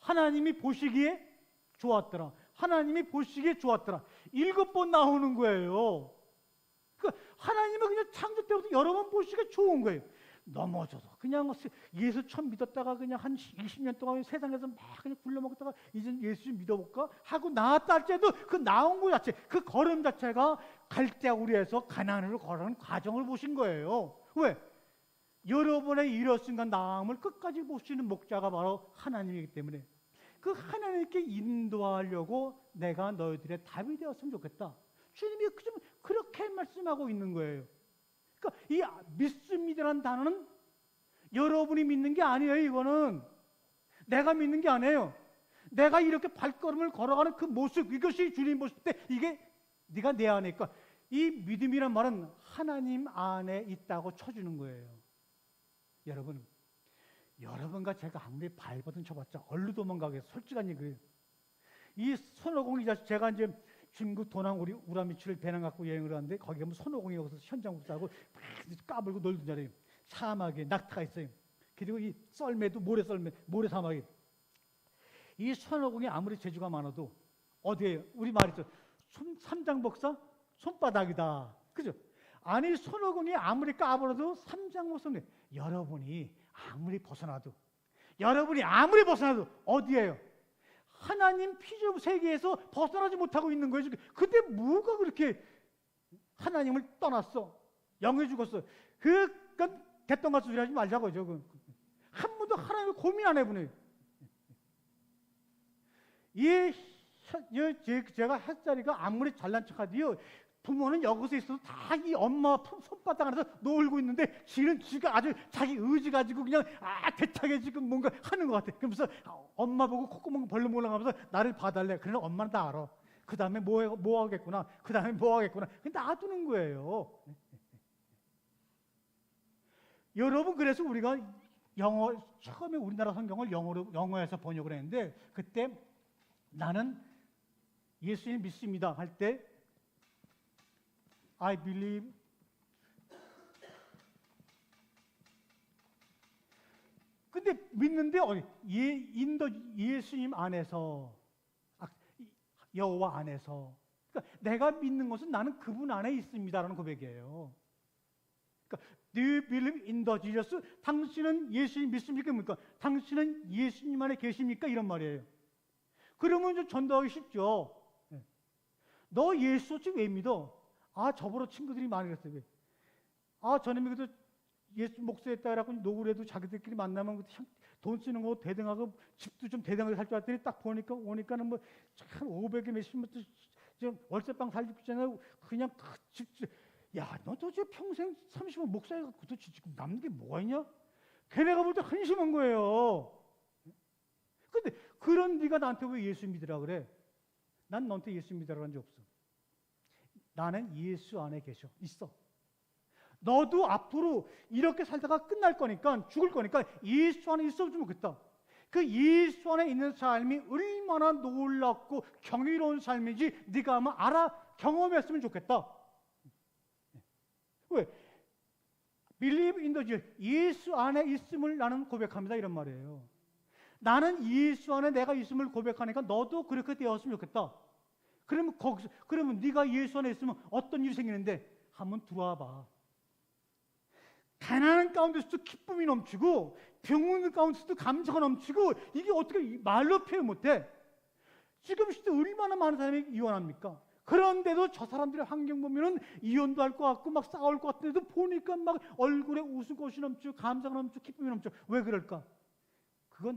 하나님이 보시기에 좋았더라. 하나님이 보시기에 좋았더라. 7번 나오는 거예요. 그러니까 하나님은 그냥 창조 때부터 여러 번 보시기에 좋은 거예요. 넘어져도 그냥 예수 처음 믿었다가 그냥 한 20년 동안 세상에서 막 그냥 굴러먹다가 이제 예수 좀 믿어볼까 하고 나왔다 할지라도 그 나온 거 자체 그 걸음 자체가 갈대아우리에서 가나안으로 걸어가는 과정을 보신 거예요. 왜? 여러분의 이렇순간 나음을 끝까지 보시는 목자가 바로 하나님이기 때문에 그 하나님께 인도하려고 내가 너희들의 답이 되었으면 좋겠다. 주님이 그렇게 말씀하고 있는 거예요. 그러니까 이 믿습니다라는 단어는 여러분이 믿는 게 아니에요. 이거는 내가 믿는 게 아니에요. 내가 이렇게 발걸음을 걸어가는 그 모습, 이것이 주님 보실 때 이게 네가 내 안에 있고 이 믿음이란 말은 하나님 안에 있다고 쳐주는 거예요. 여러분과 제가 아무리 발버둥 쳐봤자 얼른 도망가겠어요. 솔직한 얘기예요. 이 손오공이 제가 이제 중국 도낭 우리 우라미치를 배낭 갖고 여행을 하는데 거기 가면 손오공이 여기서 현장국 싸고 까불고 놀던 자리에 사막에 낙타가 있어요. 그리고 이 썰매도 모래 사막에 이 손오공이 아무리 재주가 많아도 어디에 우리 말이죠. 삼장법사 손바닥이다. 그죠? 아니 손오공이 아무리 까불어도 삼장모 성령, 여러분이 아무리 벗어나도 어디예요? 하나님 피조물 세계에서 벗어나지 못하고 있는 거예요. 그때 뭐가 그렇게 하나님을 떠났어? 영해 죽었어. 그건 개똥같은 소리 하지 말자고요. 한 번도 하나님을 고민 안 해보네요. 제가 햇자리가 아무리 잘난 척하디요, 부모는 여기서 있어도 다 이 엄마 손바닥 안에서 놀고 있는데 지가 아주 자기 의지 가지고 그냥 대타게 지금 뭔가 하는 것 같아. 그러면서 엄마 보고 콧구멍 벌렁 하면서 나를 봐달래. 그러나 엄마는 다 알아. 그 다음에 뭐 하겠구나. 그 다음에 뭐 하겠구나. 그냥 놔두는 거예요. 여러분, 그래서 우리가 처음에 우리나라 성경을 영어에서 번역을 했는데, 그때 나는 예수님 믿습니다 할 때 I believe, 근데 믿는데 예수님 안에서, 여호와 안에서, 그러니까 내가 믿는 것은 나는 그분 안에 있습니다라는 고백이에요. 그러니까 Do you believe in the Jesus? 당신은 예수님 믿습니까? 그러니까 당신은 예수님 안에 계십니까? 이런 말이에요. 그러면 좀 전도하기 쉽죠. 너 예수 없이 왜 믿어? 저보러 친구들이 많이 그랬어요. 저놈이 그래도 예수 목사했다 그래갖고 노후래도 자기들끼리 만나면 돈 쓰는 거 대등하고 집도 좀 대등하게 살 줄 알았더니 딱 오니까는 뭐 참 500에 몇십만 원 월세방 살고 있잖아요. 그냥 집. 야, 너 도대체 평생 30년 목사해갖고 도대체 지금 남는 게 뭐가 있냐? 걔네가 볼 때 한심한 거예요. 근데 그런 네가 나한테 왜 예수 믿으라 그래? 난 너한테 예수 믿으라고 한 적 없어. 나는 예수 안에 있어. 너도 앞으로 이렇게 살다가 끝날 거니까, 죽을 거니까 예수 안에 있어주면 좋겠다. 그 예수 안에 있는 삶이 얼마나 놀랍고 경이로운 삶인지 네가 아마 경험했으면 좋겠다. 왜? Believe in the Jesus. 예수 안에 있음을 나는 고백합니다, 이런 말이에요. 나는 예수 안에 내가 있음을 고백하니까 너도 그렇게 되었으면 좋겠다. 그러면 네가 예수 안에 있으면 어떤 일이 생기는데 한번 들어와 봐. 가난한 가운데서도 기쁨이 넘치고 병원 가운데서도 감사가 넘치고, 이게 어떻게 말로 표현 못해? 지금 시대 얼마나 많은 사람이 이혼합니까? 그런데도 저 사람들의 환경 보면은 이혼도 할 것 같고 막 싸울 것 같은데도 보니까 막 얼굴에 웃음꽃이 넘치고 감사가 넘치고 기쁨이 넘쳐. 왜 그럴까? 그거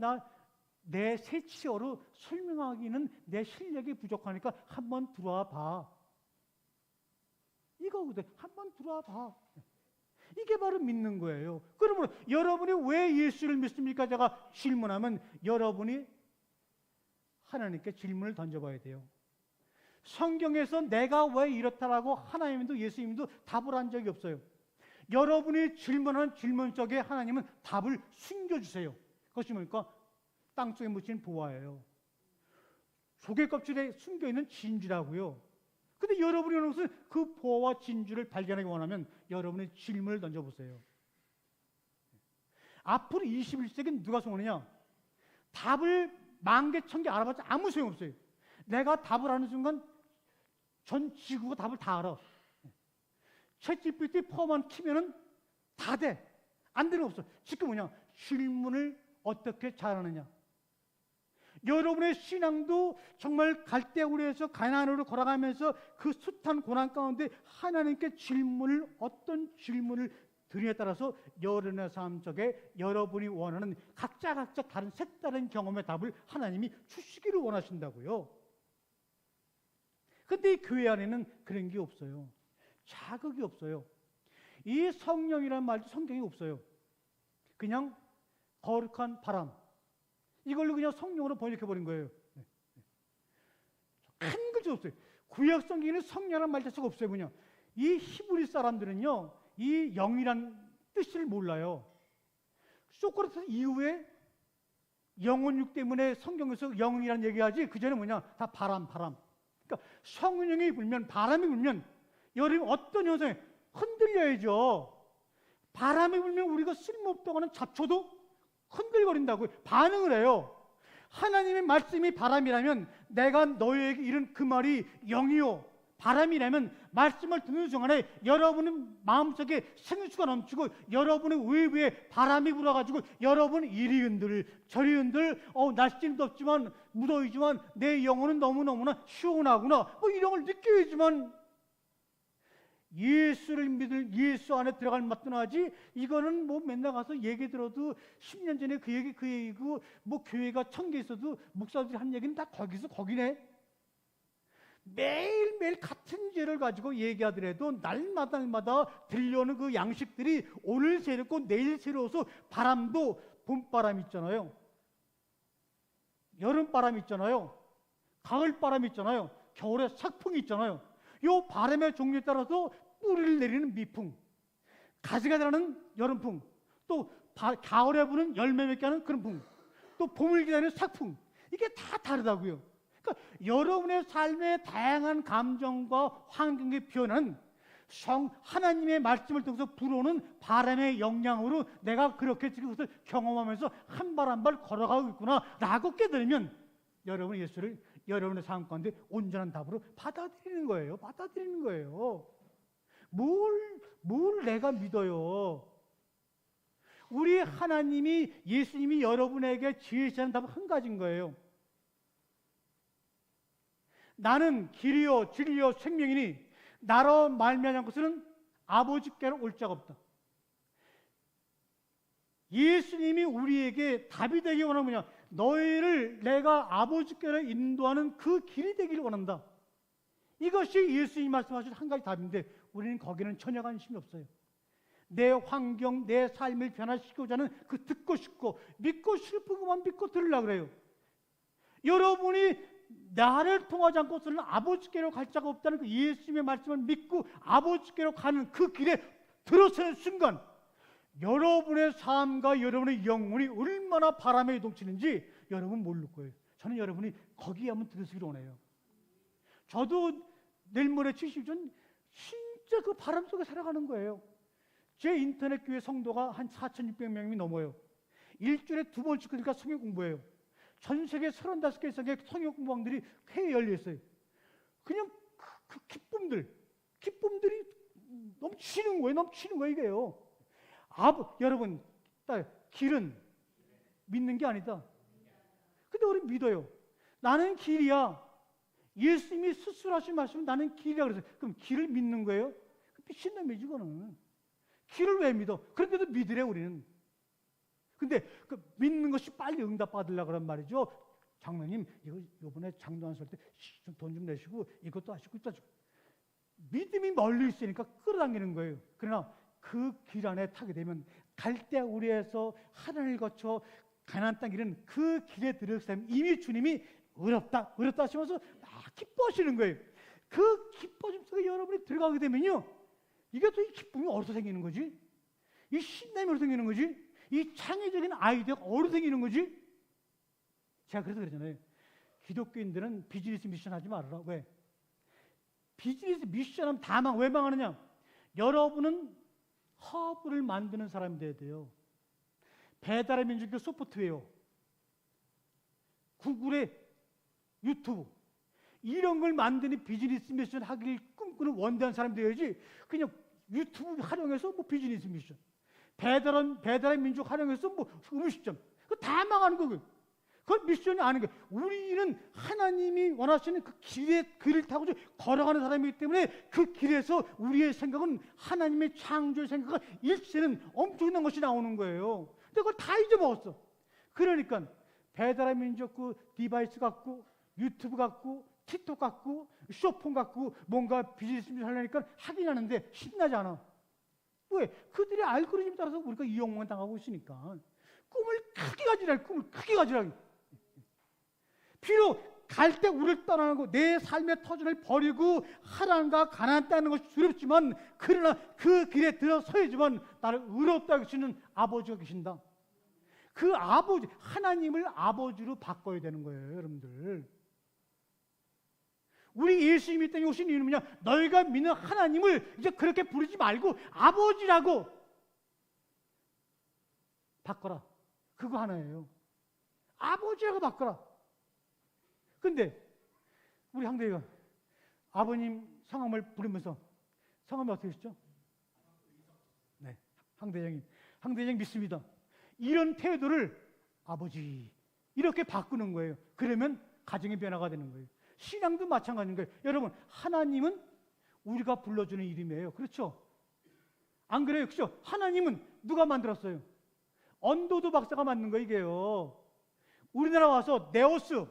내 세치어로 설명하기는 내 실력이 부족하니까 한번 들어와 봐. 이거거든. 한번 들어와 봐. 이게 바로 믿는 거예요. 그러면 여러분이 왜 예수를 믿습니까? 제가 질문하면 여러분이 하나님께 질문을 던져봐야 돼요. 성경에서 내가 왜 이렇다라고 하나님도 예수님도 답을 한 적이 없어요. 여러분이 질문하는 질문 속에 하나님은 답을 숨겨주세요. 그것이 뭡니까? 땅속에 묻힌 보화예요. 조개 껍질에 숨겨있는 진주라고요. 근데 여러분이 하는 것은 그 보화와 진주를 발견하기 원하면 여러분의 질문을 던져보세요. 앞으로 21세기는 누가 소원하냐? 답을 만개 천개 알아봤자 아무 소용없어요. 내가 답을 하는 순간 전 지구가 답을 다 알아. 챗GPT 포만 키면은 다 돼. 안 되는 거 없어. 지금 질문을 어떻게 잘하느냐. 여러분의 신앙도 정말 갈대우리에서 가나안으로 걸어가면서 그 숱한 고난 가운데 하나님께 어떤 질문을 드리냐에 따라서 여러분의 삶 속에 여러분이 원하는 각자 다른 색다른 경험의 답을 하나님이 주시기를 원하신다고요. 근데 이 교회 안에는 그런 게 없어요. 자극이 없어요. 이 성령이라는 말도 성경에 없어요. 그냥 거룩한 바람, 이걸로 그냥 성령으로 번역해버린 거예요. 한 글자 없어요. 구약 성경에는 성령이라는 말 자체가 없어요. 그냥 이 히브리 사람들은요, 이 영이란 뜻을 몰라요. 소크라테스 이후에 영혼육 때문에 성경에서 영이란 얘기하지, 그 전에 다 바람. 그러니까 성령이 불면, 바람이 불면 여러분 어떤 현상에 흔들려야죠. 바람이 불면 우리가 쓸모없다고 하는 잡초도 흔들거린다고 반응을 해요. 하나님의 말씀이 바람이라면 내가 너희에게 이른 그 말이 영이요 바람이라면 말씀을 듣는 순간에 여러분의 마음속에 생수가 넘치고 여러분의 외부에 바람이 불어가지고 여러분 이리 흔들 저리 흔들 날씨는 덥지만 무더위지만 내 영혼은 너무너무나 시원하구나 뭐 이런 걸 느껴야지만 예수를 믿을 예수 안에 들어갈 맛도 나지. 이거는 뭐 맨날 가서 얘기 들어도 10년 전에 그 얘기고 뭐 교회가 1000개 있어도 목사들이 한 얘기는 다 거기서 거기네. 매일매일 같은 죄를 가지고 얘기하더라도 날마다 들려오는 그 양식들이 오늘 새롭고 내일 새로워서 바람도 봄바람 있잖아요, 여름바람 있잖아요, 가을바람 있잖아요, 겨울에 sak풍이 있잖아요. 이 바람의 종류에 따라서 뿌리를 내리는 미풍, 가지가 자라는 여름풍, 또 가을에 부는 열매 맺게 하는 그런 풍, 또 봄을 기다리는 sak풍, 이게 다 다르다고요. 그러니까 여러분의 삶의 다양한 감정과 환경의 변화는 하나님의 말씀을 통해서 불어오는 바람의 영향으로 내가 그렇게 지금 그것을 경험하면서 한 발 한 발 걸어가고 있구나 라고 깨달으면 여러분은 예수를 여러분의 삶 가운데 온전한 답으로 받아들이는 거예요. 받아들이는 거예요. 뭘 내가 믿어요? 우리 하나님이, 예수님이 여러분에게 제시하는 답은 한 가지인 거예요. 나는 길이요 진리요 생명이니 나로 말미암은 것은 아버지께로 올 자가 없다. 예수님이 우리에게 답이 되기 원하는 뭐냐? 너희를 내가 아버지께로 인도하는 그 길이 되기를 원한다. 이것이 예수님이 말씀하신 한 가지 답인데 우리는 거기는 전혀 관심이 없어요. 내 환경, 내 삶을 변화시키고자 하는 그 듣고 싶고 믿고 싶은 것만 믿고 들으려고 그래요. 여러분이 나를 통하지 않고서는 아버지께로 갈 자가 없다는 그 예수님의 말씀을 믿고 아버지께로 가는 그 길에 들어서는 순간 여러분의 삶과 여러분의 영혼이 얼마나 바람에 요동치는지 여러분 모를 거예요. 저는 여러분이 거기에 한번 들으시길 원해요. 저도 내일 모레 70전 진짜 그 바람 속에 살아가는 거예요. 제 인터넷 교회 성도가 한 4,600명이 넘어요. 일주일에 2번씩 그러니까 성경 공부해요. 전 세계 35개 이상의 성경 공부방들이 회에 열려 있어요. 그냥 그 기쁨들이 넘치는 거예요. 이게요. 여러분, 길은 믿는 게 아니다. 근데 우리 믿어요. 나는 길이야. 예수님이 스스로 하신 말씀은 나는 길이라 그랬어요. 그럼 길을 믿는 거예요? 미친놈이지, 그거는. 길을 왜 믿어? 그런데도 믿으래, 우리는. 근데 그 믿는 것이 빨리 응답받으려고 그런 말이죠. 장로님, 이거 이번에 장도 안 설 때 돈 좀 내시고 이것도 하시고 있다. 믿음이 멀리 있으니까 끌어당기는 거예요. 그러나 그 길 안에 타게 되면 갈대우리에서 하늘을 거쳐 가나안 땅 길은 그 길에 들어서면 이미 주님이 어렵다 하시면서 막 기뻐하시는 거예요. 그 기뻐짐 속에 여러분이 들어가게 되면요, 이게 또 이 기쁨이 어디서 생기는 거지? 이 신남이 어디서 생기는 거지? 이 창의적인 아이디어가 어디서 생기는 거지? 제가 그래서 그러잖아요. 기독교인들은 비즈니스 미션 하지 말아라. 왜? 비즈니스 미션 하면 다 왜 망하느냐? 여러분은 허브를 만드는 사람이 돼야 돼요. 배달의 민족의 소프트웨어, 구글의 유튜브, 이런 걸 만드는 비즈니스 미션 하길 꿈꾸는 원대한 사람이 되어야지 그냥 유튜브 활용해서 뭐 비즈니스 미션, 배달의 민족 활용해서 뭐 음식점, 그거 다 망하는 거고요. 그건 미션이 아닌 거예요. 우리는 하나님이 원하시는 그 길을 타고 걸어가는 사람이기 때문에 그 길에서 우리의 생각은 하나님의 창조의 생각과 일치는 엄청난 것이 나오는 거예요. 근데 그걸 다 잊어먹었어. 그러니까 배달의 민족 그 디바이스 갖고 유튜브 갖고 틱톡 갖고 쇼폰 갖고 뭔가 비즈니스 하려니까 하긴 하는데 신나지 않아. 왜? 그들의 알고리즘 따라서 우리가 이용만 당하고 있으니까. 꿈을 크게 가지라. 비록 갈 때 우리를 떠나는 거, 내 삶의 터전을 버리고 하나님과 가나안 땅에 것이 두렵지만, 그러나 그 길에 들어서야지만 나를 의롭다 하시는 아버지가 계신다. 그 아버지, 하나님을 아버지로 바꿔야 되는 거예요, 여러분들. 우리 예수님이 이 땅에 오신 이유는 뭐냐? 너희가 믿는 하나님을 이제 그렇게 부르지 말고 아버지라고 바꿔라. 그거 하나예요. 아버지라고 바꿔라. 근데 우리 형제가 아버님 성함을 부르면서 성함이 어떻게 되시죠? 네, 황대장님. 황대장 믿습니다. 이런 태도를 아버지 이렇게 바꾸는 거예요. 그러면 가정의 변화가 되는 거예요. 신앙도 마찬가지인 거예요. 여러분, 하나님은 우리가 불러주는 이름이에요. 그렇죠? 안 그래요? 그렇죠? 하나님은 누가 만들었어요? 언도도 박사가 만든 거 이게요. 우리나라 와서 네오스,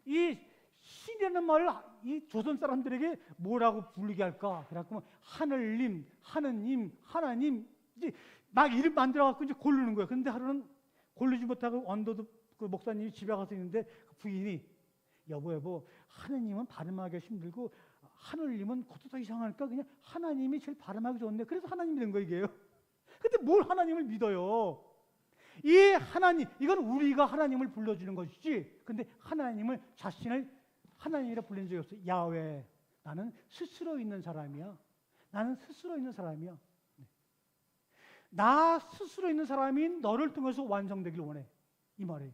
이 신이라는 말을 이 조선 사람들에게 뭐라고 부르게 할까? 그래갖고 하늘님, 하느님, 하나님 이제 막 이름 만들어갖고 이제 고르는 거예요. 근데 하루는 고르지 못하고 언도도 그 목사님이 집에 가서 있는데 그 부인이 여보 하느님은 발음하기 힘들고 하늘님은 그것도 더 이상하니까 그냥 하나님이 제일 발음하기 좋은데 그래서 하나님이 된 거예요 이게요. 근데 뭘 하나님을 믿어요? 이 하나님, 이건 우리가 하나님을 불러주는 것이지. 근데 하나님을 자신을 하나님이라 불린 적이 없어요. 야훼, 나는 스스로 있는 사람이야. 나는 스스로 있는 사람이야. 나 스스로 있는 사람이 너를 통해서 완성되길 원해. 이 말이에요.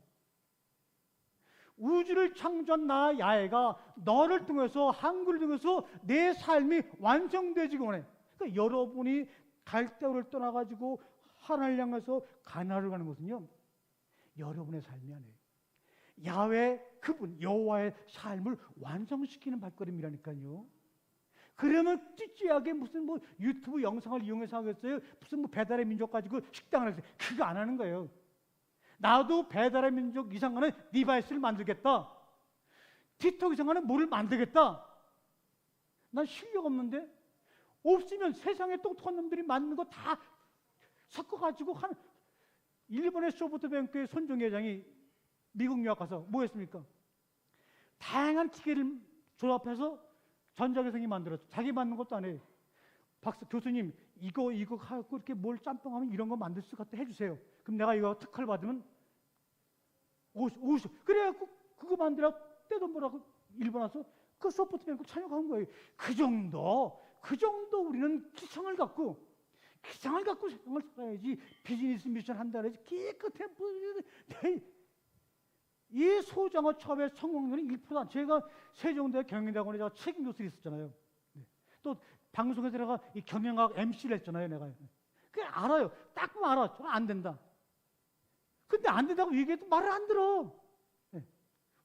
우주를 창조한 나 야훼가 너를 통해서, 한글을 통해서 내 삶이 완성되지길 원해. 그러니까 여러분이 갈대우를 떠나가지고 하나님을 향해서 가나를 가는 것은요, 여러분의 삶이 아니에요. 야훼, 그분 여호와의 삶을 완성시키는 발걸음이라니까요. 그러면 찌찌하게 무슨 뭐 유튜브 영상을 이용해서 하겠어요? 무슨 뭐 배달의 민족 가지고 식당을 해서 그거 안 하는 거예요. 나도 배달의 민족 이상하는 디바이스를 만들겠다. 틱톡 이상하는 뭐를 만들겠다. 난 실력 없는데 없으면 세상에 똑똑한 놈들이 만든 거 다 섞어가지고 하는. 일본의 소프트뱅크의 손정희 회장이 미국 유학 가서 뭐 했습니까? 다양한 기계를 조합해서 전자계통이 만들었죠. 자기 만든 것도 안 해요. 박사 교수님 이거 하고 이렇게 뭘 짬뽕하면 이런 거 만들 수 있게 해주세요. 그럼 내가 이거 특허를 받으면 50 그래갖고 그거 만들어 떼돈 벌라고 일본 와서 그 소프트뱅크 찬양한 거예요. 그 정도 우리는 기상을 갖고 세상을 살아야지. 비즈니스 미션 한다 그래야지. 깨끗해. 이 소장어 첩의 성공률은 1%. 제가 세종대 경영대학원에 제가 책임 교수를 있었잖아요. 또 방송에서 내가 이 경영학 MC를 했잖아요. 내가 그게 알아요. 딱 보면 알아. 저는 안 된다. 근데 안 된다고 얘기해도 말을 안 들어.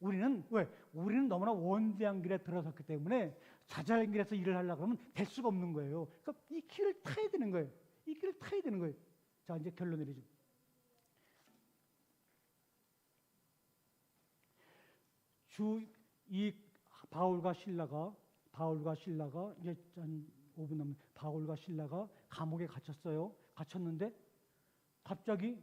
우리는 왜? 우리는 너무나 원대한 길에 들어섰기 때문에 자잘한 길에서 일을 하려고 하면 될 수가 없는 거예요. 그러니까 이 길을 타야 되는 거예요. 이 길을 타야 되는 거예요. 자, 이제 결론 내리죠. 이 바울과 실라가 이제 한 5분 남은 바울과 실라가 감옥에 갇혔어요. 갇혔는데 갑자기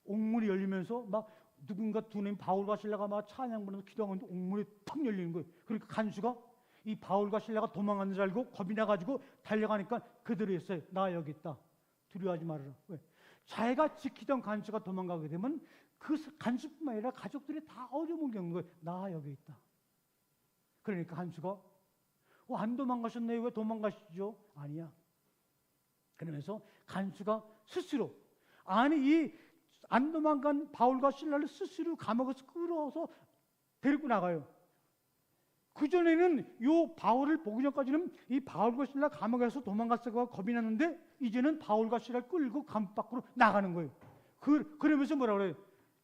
옥문이 열리면서 막 누군가 두 놈이 바울과 실라가 막 찬양 부르면서 기도하는데 옥문이 턱 열리는 거예요. 그러니까 간수가 이 바울과 실라가 도망가는 줄 알고 겁이 나가지고 달려가니까 그대로 했어요. 나 여기 있다. 두려워하지 말아라. 왜? 자기가 지키던 간수가 도망가게 되면 그 간수뿐만 아니라 가족들이 다 어려움을 겪는 거예요. 나 여기 있다. 그러니까 간수가 안 도망가셨네요. 왜 도망가시죠? 아니야. 그러면서 간수가 스스로 이 안 도망간 바울과 실라를 스스로 감옥에서 끌어서 데리고 나가요. 그전에는 이 바울을 보기 전까지는 이 바울과 실라 감옥에서 도망갔다가 겁이 났는데 이제는 바울과 실라를 끌고 감옥 밖으로 나가는 거예요. 그러면서 뭐라 그래요?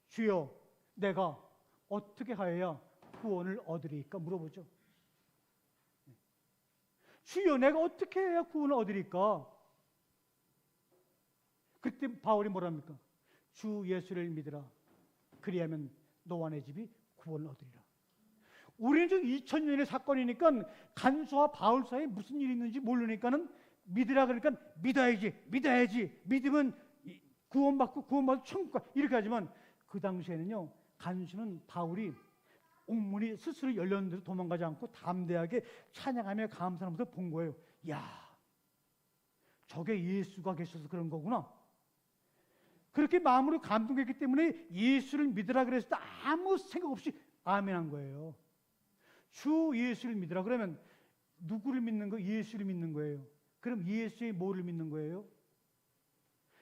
주여, 내가 어떻게 하여야 구원을 얻으리까? 물어보죠. 주여, 내가 어떻게 해야 구원을 얻으리까? 그때 바울이 뭐랍니까? 주 예수를 믿으라. 그리하면 너와 내 집이 구원을 얻으리라. 우리는 지금 2000년의 사건이니까 간수와 바울 사이에 무슨 일이 있는지 모르니까는 믿으라 그러니까 믿어야지. 믿으면 구원받고 천국 가. 이렇게 하지만 그 당시에는요, 간수는 바울이 옥문이 스스로 열렸는데도 도망가지 않고 담대하게 찬양하며 감사하면서 본 거예요. 야, 저게 예수가 계셔서 그런 거구나. 그렇게 마음으로 감동했기 때문에 예수를 믿으라 그래서 아무 생각 없이 아멘한 거예요. 주 예수를 믿으라 그러면 누구를 믿는 거예요? 예수를 믿는 거예요. 그럼 예수의 뭐를 믿는 거예요?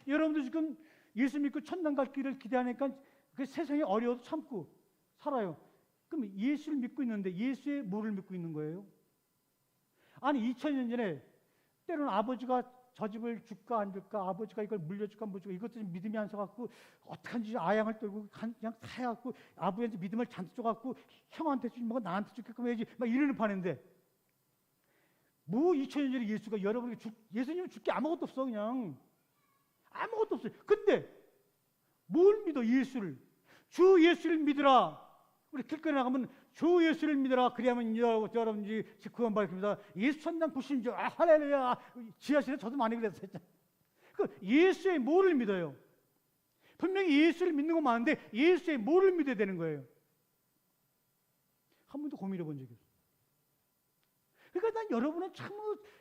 여러분들 지금 예수 믿고 천당 갈 길을 기대하니까 그 세상이 어려워도 참고 살아요. 그럼 예수를 믿고 있는데 예수의 뭐를 믿고 있는 거예요? 아니 2000년 전에 때로는 아버지가 저 집을 줄까 안 줄까, 아버지가 이걸 물려줄까 못 줄까, 이것도 믿음이 안 서갖고 어떡한지 아양을 떨고 그냥 타갖고 아버지한테 믿음을 잔뜩 줘갖고 형한테 주지 말고 나한테 주게끔 해야지 막 이러는 판인데, 뭐 2000년 전에 예수가 여러분에게 예수님은 줄 게 아무것도 없어. 그냥 아무것도 없어요. 근데 뭘 믿어? 예수를. 주 예수를 믿으라. 우리 길거리 나가면 주 예수를 믿으라. 그래야만 여러분들이 구원 받습니다. 예수 천당 부신 줄 할렐루야. 지하실에 저도 많이 그랬어요. 그 예수의 뭐를 믿어요? 분명히 예수를 믿는 건 많은데 예수의 뭐를 믿어야 되는 거예요? 한 번도 고민해 본 적이 없어요. 그러니까 난 여러분은 참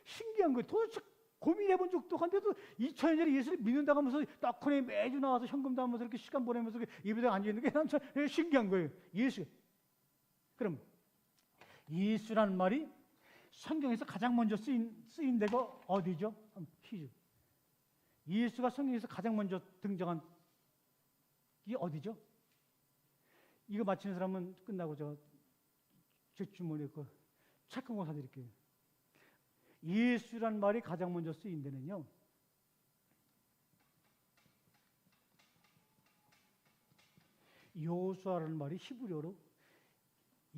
신기한 거예요. 도대체 고민해 본 적도 한데도 2000년 전에 예수를 믿는다고 하면서 떡하니 매주 나와서 현금도 하면서 이렇게 시간 보내면서 예배당에 앉아있는 게 난 참 신기한 거예요. 예수. 그럼 예수라는 말이 성경에서 가장 먼저 쓰인 데가 어디죠? 퀴즈. 예수가 성경에서 가장 먼저 등장한 게 어디죠? 이거 맞히는 사람은 끝나고 제 주머니에 거 책 한 권 사드릴게요. 예수란 말이 가장 먼저 쓰인 데는요, 여호수아라는 말이 히브리어로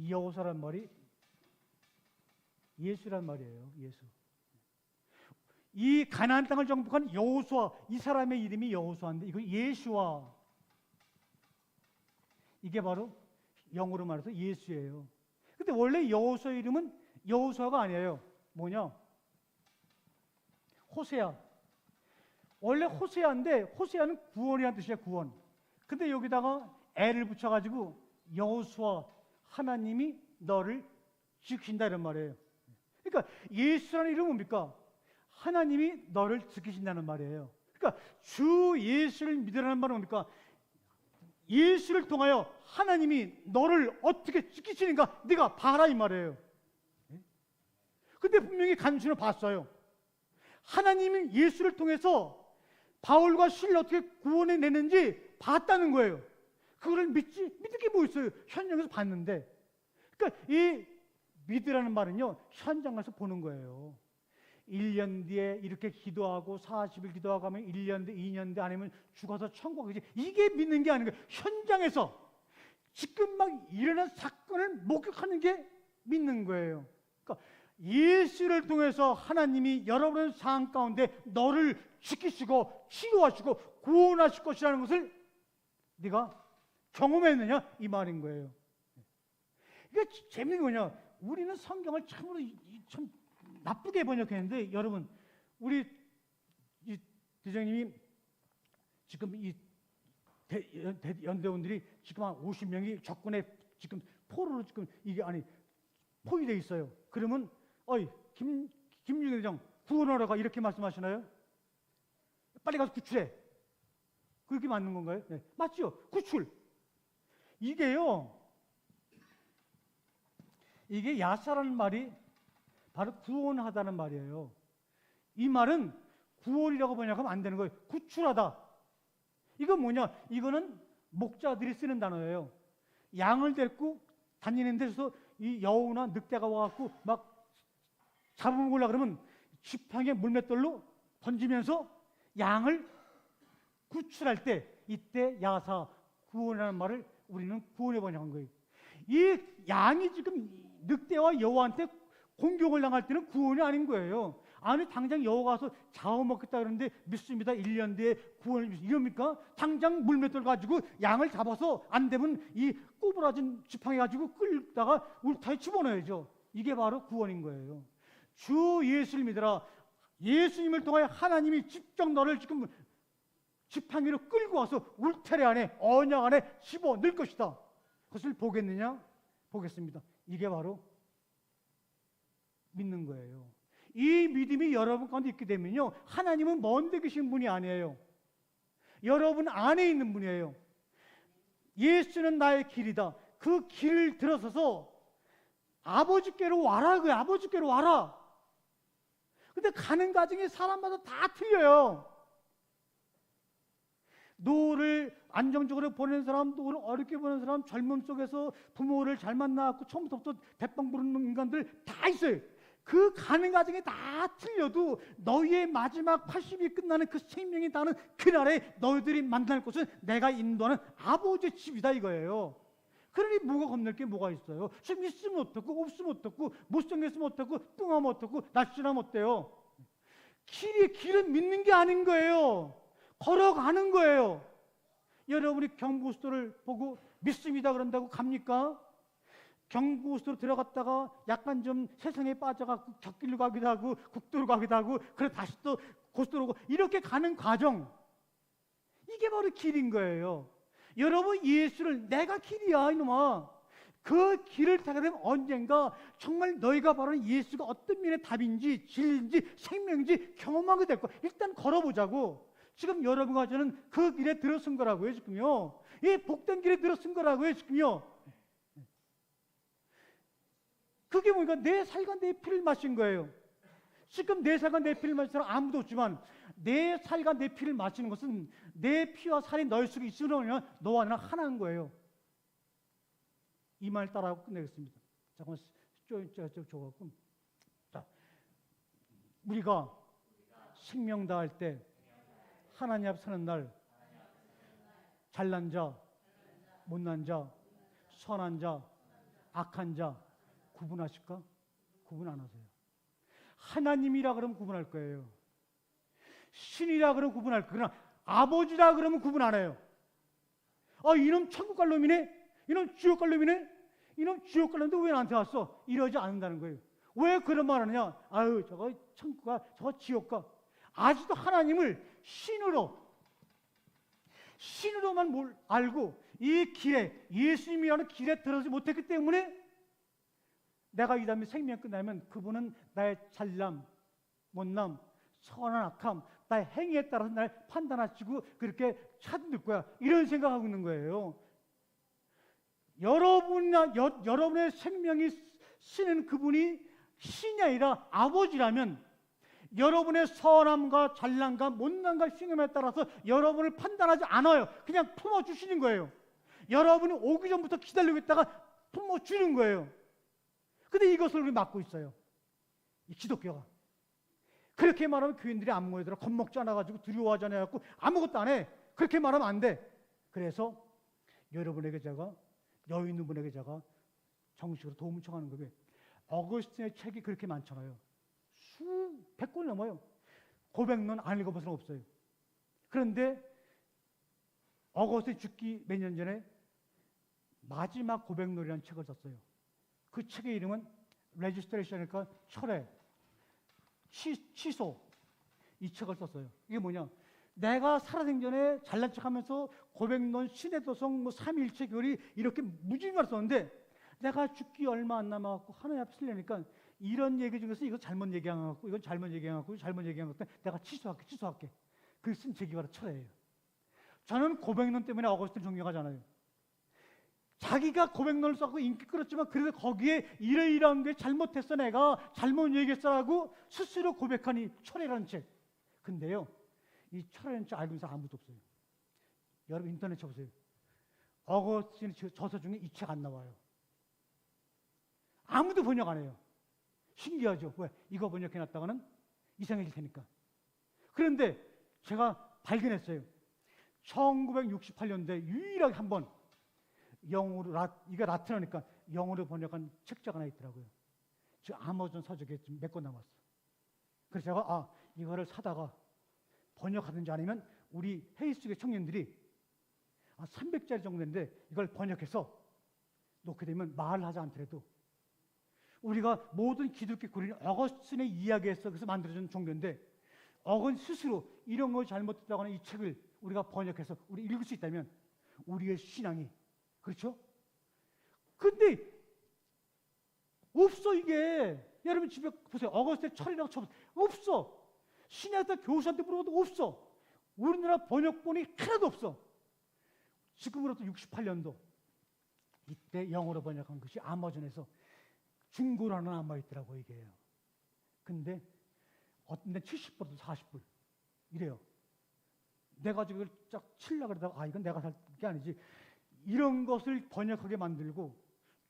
여호수아라는 말이 예수란 말이에요. 예수. 이 가나안 땅을 정복한 여호수아, 이 사람의 이름이 여호수아인데 이거 예수와, 이게 바로 영어로 말해서 예수예요. 근데 원래 여호수아 이름은 여호수아가 아니에요. 뭐냐? 호세아. 원래 호세아인데 호세아는 구원이라는 뜻이에요. 구원. 근데 여기다가 애를 붙여가지고 여호수아, 하나님이 너를 지키신다 이런 말이에요. 그러니까 예수라는 이름은 뭡니까? 하나님이 너를 지키신다는 말이에요. 그러니까 주 예수를 믿으라는 말은 뭡니까? 예수를 통하여 하나님이 너를 어떻게 지키시는가 네가 봐라 이 말이에요. 근데 분명히 간수는 봤어요. 하나님이 예수를 통해서 바울과 실을 어떻게 구원해내는지 봤다는 거예요. 그거를 믿을 게 뭐 있어요? 현장에서 봤는데. 그러니까 이 믿으라는 말은요, 현장 가서 보는 거예요. 1년 뒤에 이렇게 기도하고 40일 기도하고 하면 1년 뒤, 2년 뒤 아니면 죽어서 천국 가지. 이게 믿는 게 아닌 거예요. 현장에서 지금 막 일어난 사건을 목격하는 게 믿는 거예요. 그러니까 예수를 통해서 하나님이 여러분의 상황 가운데 너를 지키시고 치료하시고 구원하실 것이라는 것을 네가 경험했느냐 이 말인 거예요. 이게 재밌는 거냐? 우리는 성경을 참으로 참 나쁘게 번역했는데, 여러분 우리 이 대장님이 지금 이 연대원들이 지금 한 50명이 적군에 지금 포로로 지금 이게 아니 포위돼 있어요. 그러면 김중현 대장 구원하러가 이렇게 말씀하시나요? 빨리 가서 구출해. 그렇게 맞는 건가요? 네, 맞죠? 구출. 이게 야사라는 말이 바로 구원하다는 말이에요. 이 말은 구원이라고 번역하면 안 되는 거예요. 구출하다. 이건 뭐냐? 이거는 목자들이 쓰는 단어예요. 양을 데리고 다니는 데서 이 여우나 늑대가 와갖고 막 잡아먹으려고 그러면 지팡이에 물맷돌로 던지면서 양을 구출할 때, 이때 야사, 구원이라는 말을 우리는 구원에 번역한 거예요. 이 양이 지금 늑대와 여우한테 공격을 당할 때는 구원이 아닌 거예요. 아니 당장 여우가 와서 잡아먹겠다 그러는데 믿습니다. 1년 뒤에 구원을 이럽니까? 당장 물맷돌 가지고 양을 잡아서 안 되면 이 꼬부라진 지팡이 가지고 끌다가 울타리에 집어넣어야죠. 이게 바로 구원인 거예요. 주 예수를 믿으라. 예수님을 통하여 하나님이 직접 너를 지금 지팡이로 끌고 와서 울타리 안에, 언약 안에 집어넣을 것이다. 그것을 보겠느냐? 보겠습니다. 이게 바로 믿는 거예요. 이 믿음이 여러분 가운데 있게 되면요, 하나님은 먼데 계신 분이 아니에요. 여러분 안에 있는 분이에요. 예수는 나의 길이다. 그 길을 들어서서 아버지께로 와라. 그 아버지께로 와라. 근데 가는 과정이 사람마다 다 틀려요. 노후를 안정적으로 보내는 사람, 노후를 어렵게 보내는 사람, 젊음 속에서 부모를 잘 만나고 처음부터 대빵 부르는 인간들 다 있어요. 그 가는 과정이 다 틀려도 너희의 마지막 80이 끝나는 그 생명이 닿는 그날에 너희들이 만날 곳은 내가 인도하는 아버지의 집이다 이거예요. 그러니 뭐가 겁낼 게 뭐가 있어요? 좀 있으면 어떻고 없으면 어떻고 못생겼으면 어떻고 뚱하면 어떻고 날씬하면 어때요? 길은 믿는 게 아닌 거예요. 걸어가는 거예요. 여러분이 경부고속도로를 보고 믿습니다 그런다고 갑니까? 경부고속도로 들어갔다가 약간 좀 세상에 빠져가고 곁길로 가기도 하고 국도로 가기도 하고 그래 다시 또 고속도로고 이렇게 가는 과정, 이게 바로 길인 거예요. 여러분, 예수를 내가 길이야 이놈아. 그 길을 타게 되면 언젠가 정말 너희가 바라는 예수가 어떤 면의 답인지 진리인지 생명인지 경험하게 될 거야. 일단 걸어보자고. 지금 여러분과 저는 그 길에 들어선 거라고요 지금요. 이 복된 길에 들어선 거라고요 지금요. 그게 뭐니까 내 살과 내 피를 마신 거예요. 지금 내 살과 내 피를 마신 사람 아무도 없지만 내 살과 내 피를 마시는 것은 내 피와 살이 너희 속에 있으려면 너와 나는 하나인 거예요. 이 말 따라하고 끝내겠습니다. 잠깐만 줘갖고. 자, 우리가 생명 다할 때 하나님 앞에 서는 날 잘난 자, 못난 자, 선한 자, 악한 자 구분하실까? 구분 안 하세요. 하나님이라 그러면 구분할 거예요. 신이라 그러면 구분할 거예요. 그러나 아버지라 그러면 구분 안 해요. 이놈 천국 갈 놈이네? 이놈 지옥 갈 놈이네? 이놈 지옥 갈 놈인데 왜 나한테 왔어? 이러지 않는다는 거예요. 왜 그런 말 하느냐? 아유, 저거 천국 가, 저거 지옥 가. 아직도 하나님을 신으로만 알고 이 길에, 예수님이라는 길에 들어서지 못했기 때문에 내가 이 다음에 생명 끝나면 그분은 나의 잘남, 못남, 선한 악함, 나의 행위에 따라서 날 판단하시고 그렇게 찾을 거야. 이런 생각하고 있는 거예요. 여러분의 생명이 쓰는 그분이 신이 아니라 아버지라면 여러분의 선함과 잘남과 못남과 신음에 따라서 여러분을 판단하지 않아요. 그냥 품어주시는 거예요. 여러분이 오기 전부터 기다리고 있다가 품어주는 거예요. 근데 이것을 우리 맡고 있어요. 이 기독교가. 그렇게 말하면 교인들이 안 모이더라. 겁먹지 않아가지고 두려워하지 않아갖고 아무것도 안 해. 그렇게 말하면 안 돼. 그래서 여러분에게 제가, 여유 있는 분에게 제가 정식으로 도움을 청하는 거예요. 어거스틴의 책이 그렇게 많잖아요. 수백 권 넘어요. 고백론 안 읽어본 사람 없어요. 그런데 어거스틴 죽기 몇 년 전에 마지막 고백론이라는 책을 썼어요. 그 책의 이름은 레지스트레이션이니까 철회, 취소, 이 책을 썼어요. 이게 뭐냐? 내가 살아생전에 잘난 척하면서 고백론, 신의 도성, 삼위일체 교리 이렇게 무지개를 썼는데 내가 죽기 얼마 안 남아갖고 하나님 앞에 서려니까 이런 얘기 중에서 이거 잘못 얘기한 것 같고 이건 잘못 얘기한 것 같고 잘못 얘기한 것 같고 내가 취소할게. 그 쓴 책이 바로 철회예요. 저는 고백론 때문에 어거스틴 존경하잖아요. 자기가 고백론을 써서 인기 끌었지만 그래도 거기에 이러이러한 게 잘못했어, 내가 잘못 얘기했어라고 스스로 고백하니 철회라는 책. 근데요, 이 철회라는 책 알고 있는 사람 아무도 없어요. 여러분 인터넷 쳐보세요. 어거스틴 저서 중에 이 책 안 나와요. 아무도 번역 안 해요. 신기하죠? 왜? 이거 번역해놨다가는 이상해질 테니까. 그런데 제가 발견했어요. 1968년도에 유일하게 한 번 영어로, 이게 라틴어니까 영어로 번역한 책자가 하나 있더라고요. 저 아마존 서적에 몇 권 남았어. 그래서 제가 이거를 사다가 번역하든지 아니면 우리 헤이스의 청년들이 300짜리 정도인데 이걸 번역해서 놓게 되면 말을 하지 않더라도 우리가 모든 기독교 교리는 어거스틴의 이야기에서 그래서 만들어진 종교인데 어건 스스로 이런 거 잘못했다고 하는 이 책을 우리가 번역해서 우리 읽을 수 있다면 우리의 신앙이, 그렇죠? 근데 없어 이게. 여러분 집에 보세요. 어거스틴 철이라고 쳐보세요. 없어. 신학대 교수한테 물어봐도 없어. 우리나라 번역본이 하나도 없어. 지금으로부터 68년도 이때 영어로 번역한 것이 아마존에서 중고로 하나 남아있더라고 이게. 근데 어떤 데 70불, 40불 이래요. 내가 지금 이걸 쫙 치려고 그러다가 이건 내가 살 게 아니지. 이런 것을 번역하게 만들고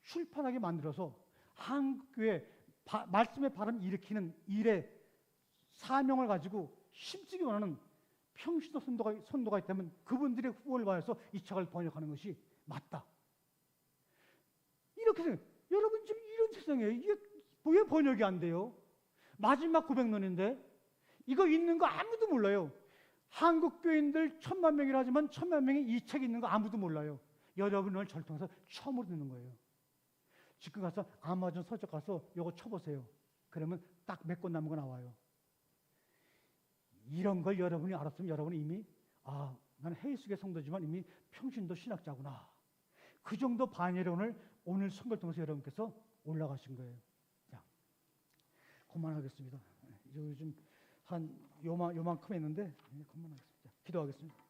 출판하게 만들어서 한국교회 말씀의 바람 일으키는 일의 사명을 가지고 힘쓰기 원하는 평신도 선도가 있다면 그분들의 후원을 받아서 이 책을 번역하는 것이 맞다. 이렇게 생각해요. 여러분 지금 이런 세상에 이게 왜 번역이 안 돼요? 마지막 900년인데 이거 있는 거 아무도 몰라요. 한국 교인들 1000만 명이라 하지만 1000만 명이 이 책이 있는 거 아무도 몰라요. 여러분을 저를 통해서 처음으로 듣는 거예요. 지금 가서 아마존 서적 가서 이거 쳐보세요. 그러면 딱 몇 권 남은 거 나와요. 이런 걸 여러분이 알았으면 여러분이 이미 나는 해외식의 성도지만 이미 평신도 신학자구나. 그 정도 반예론을 오늘 선거를 통해서 여러분께서 올라가신 거예요. 자, 그만하겠습니다. 요즘 한 요만큼 했는데 그만하겠습니다. 기도하겠습니다.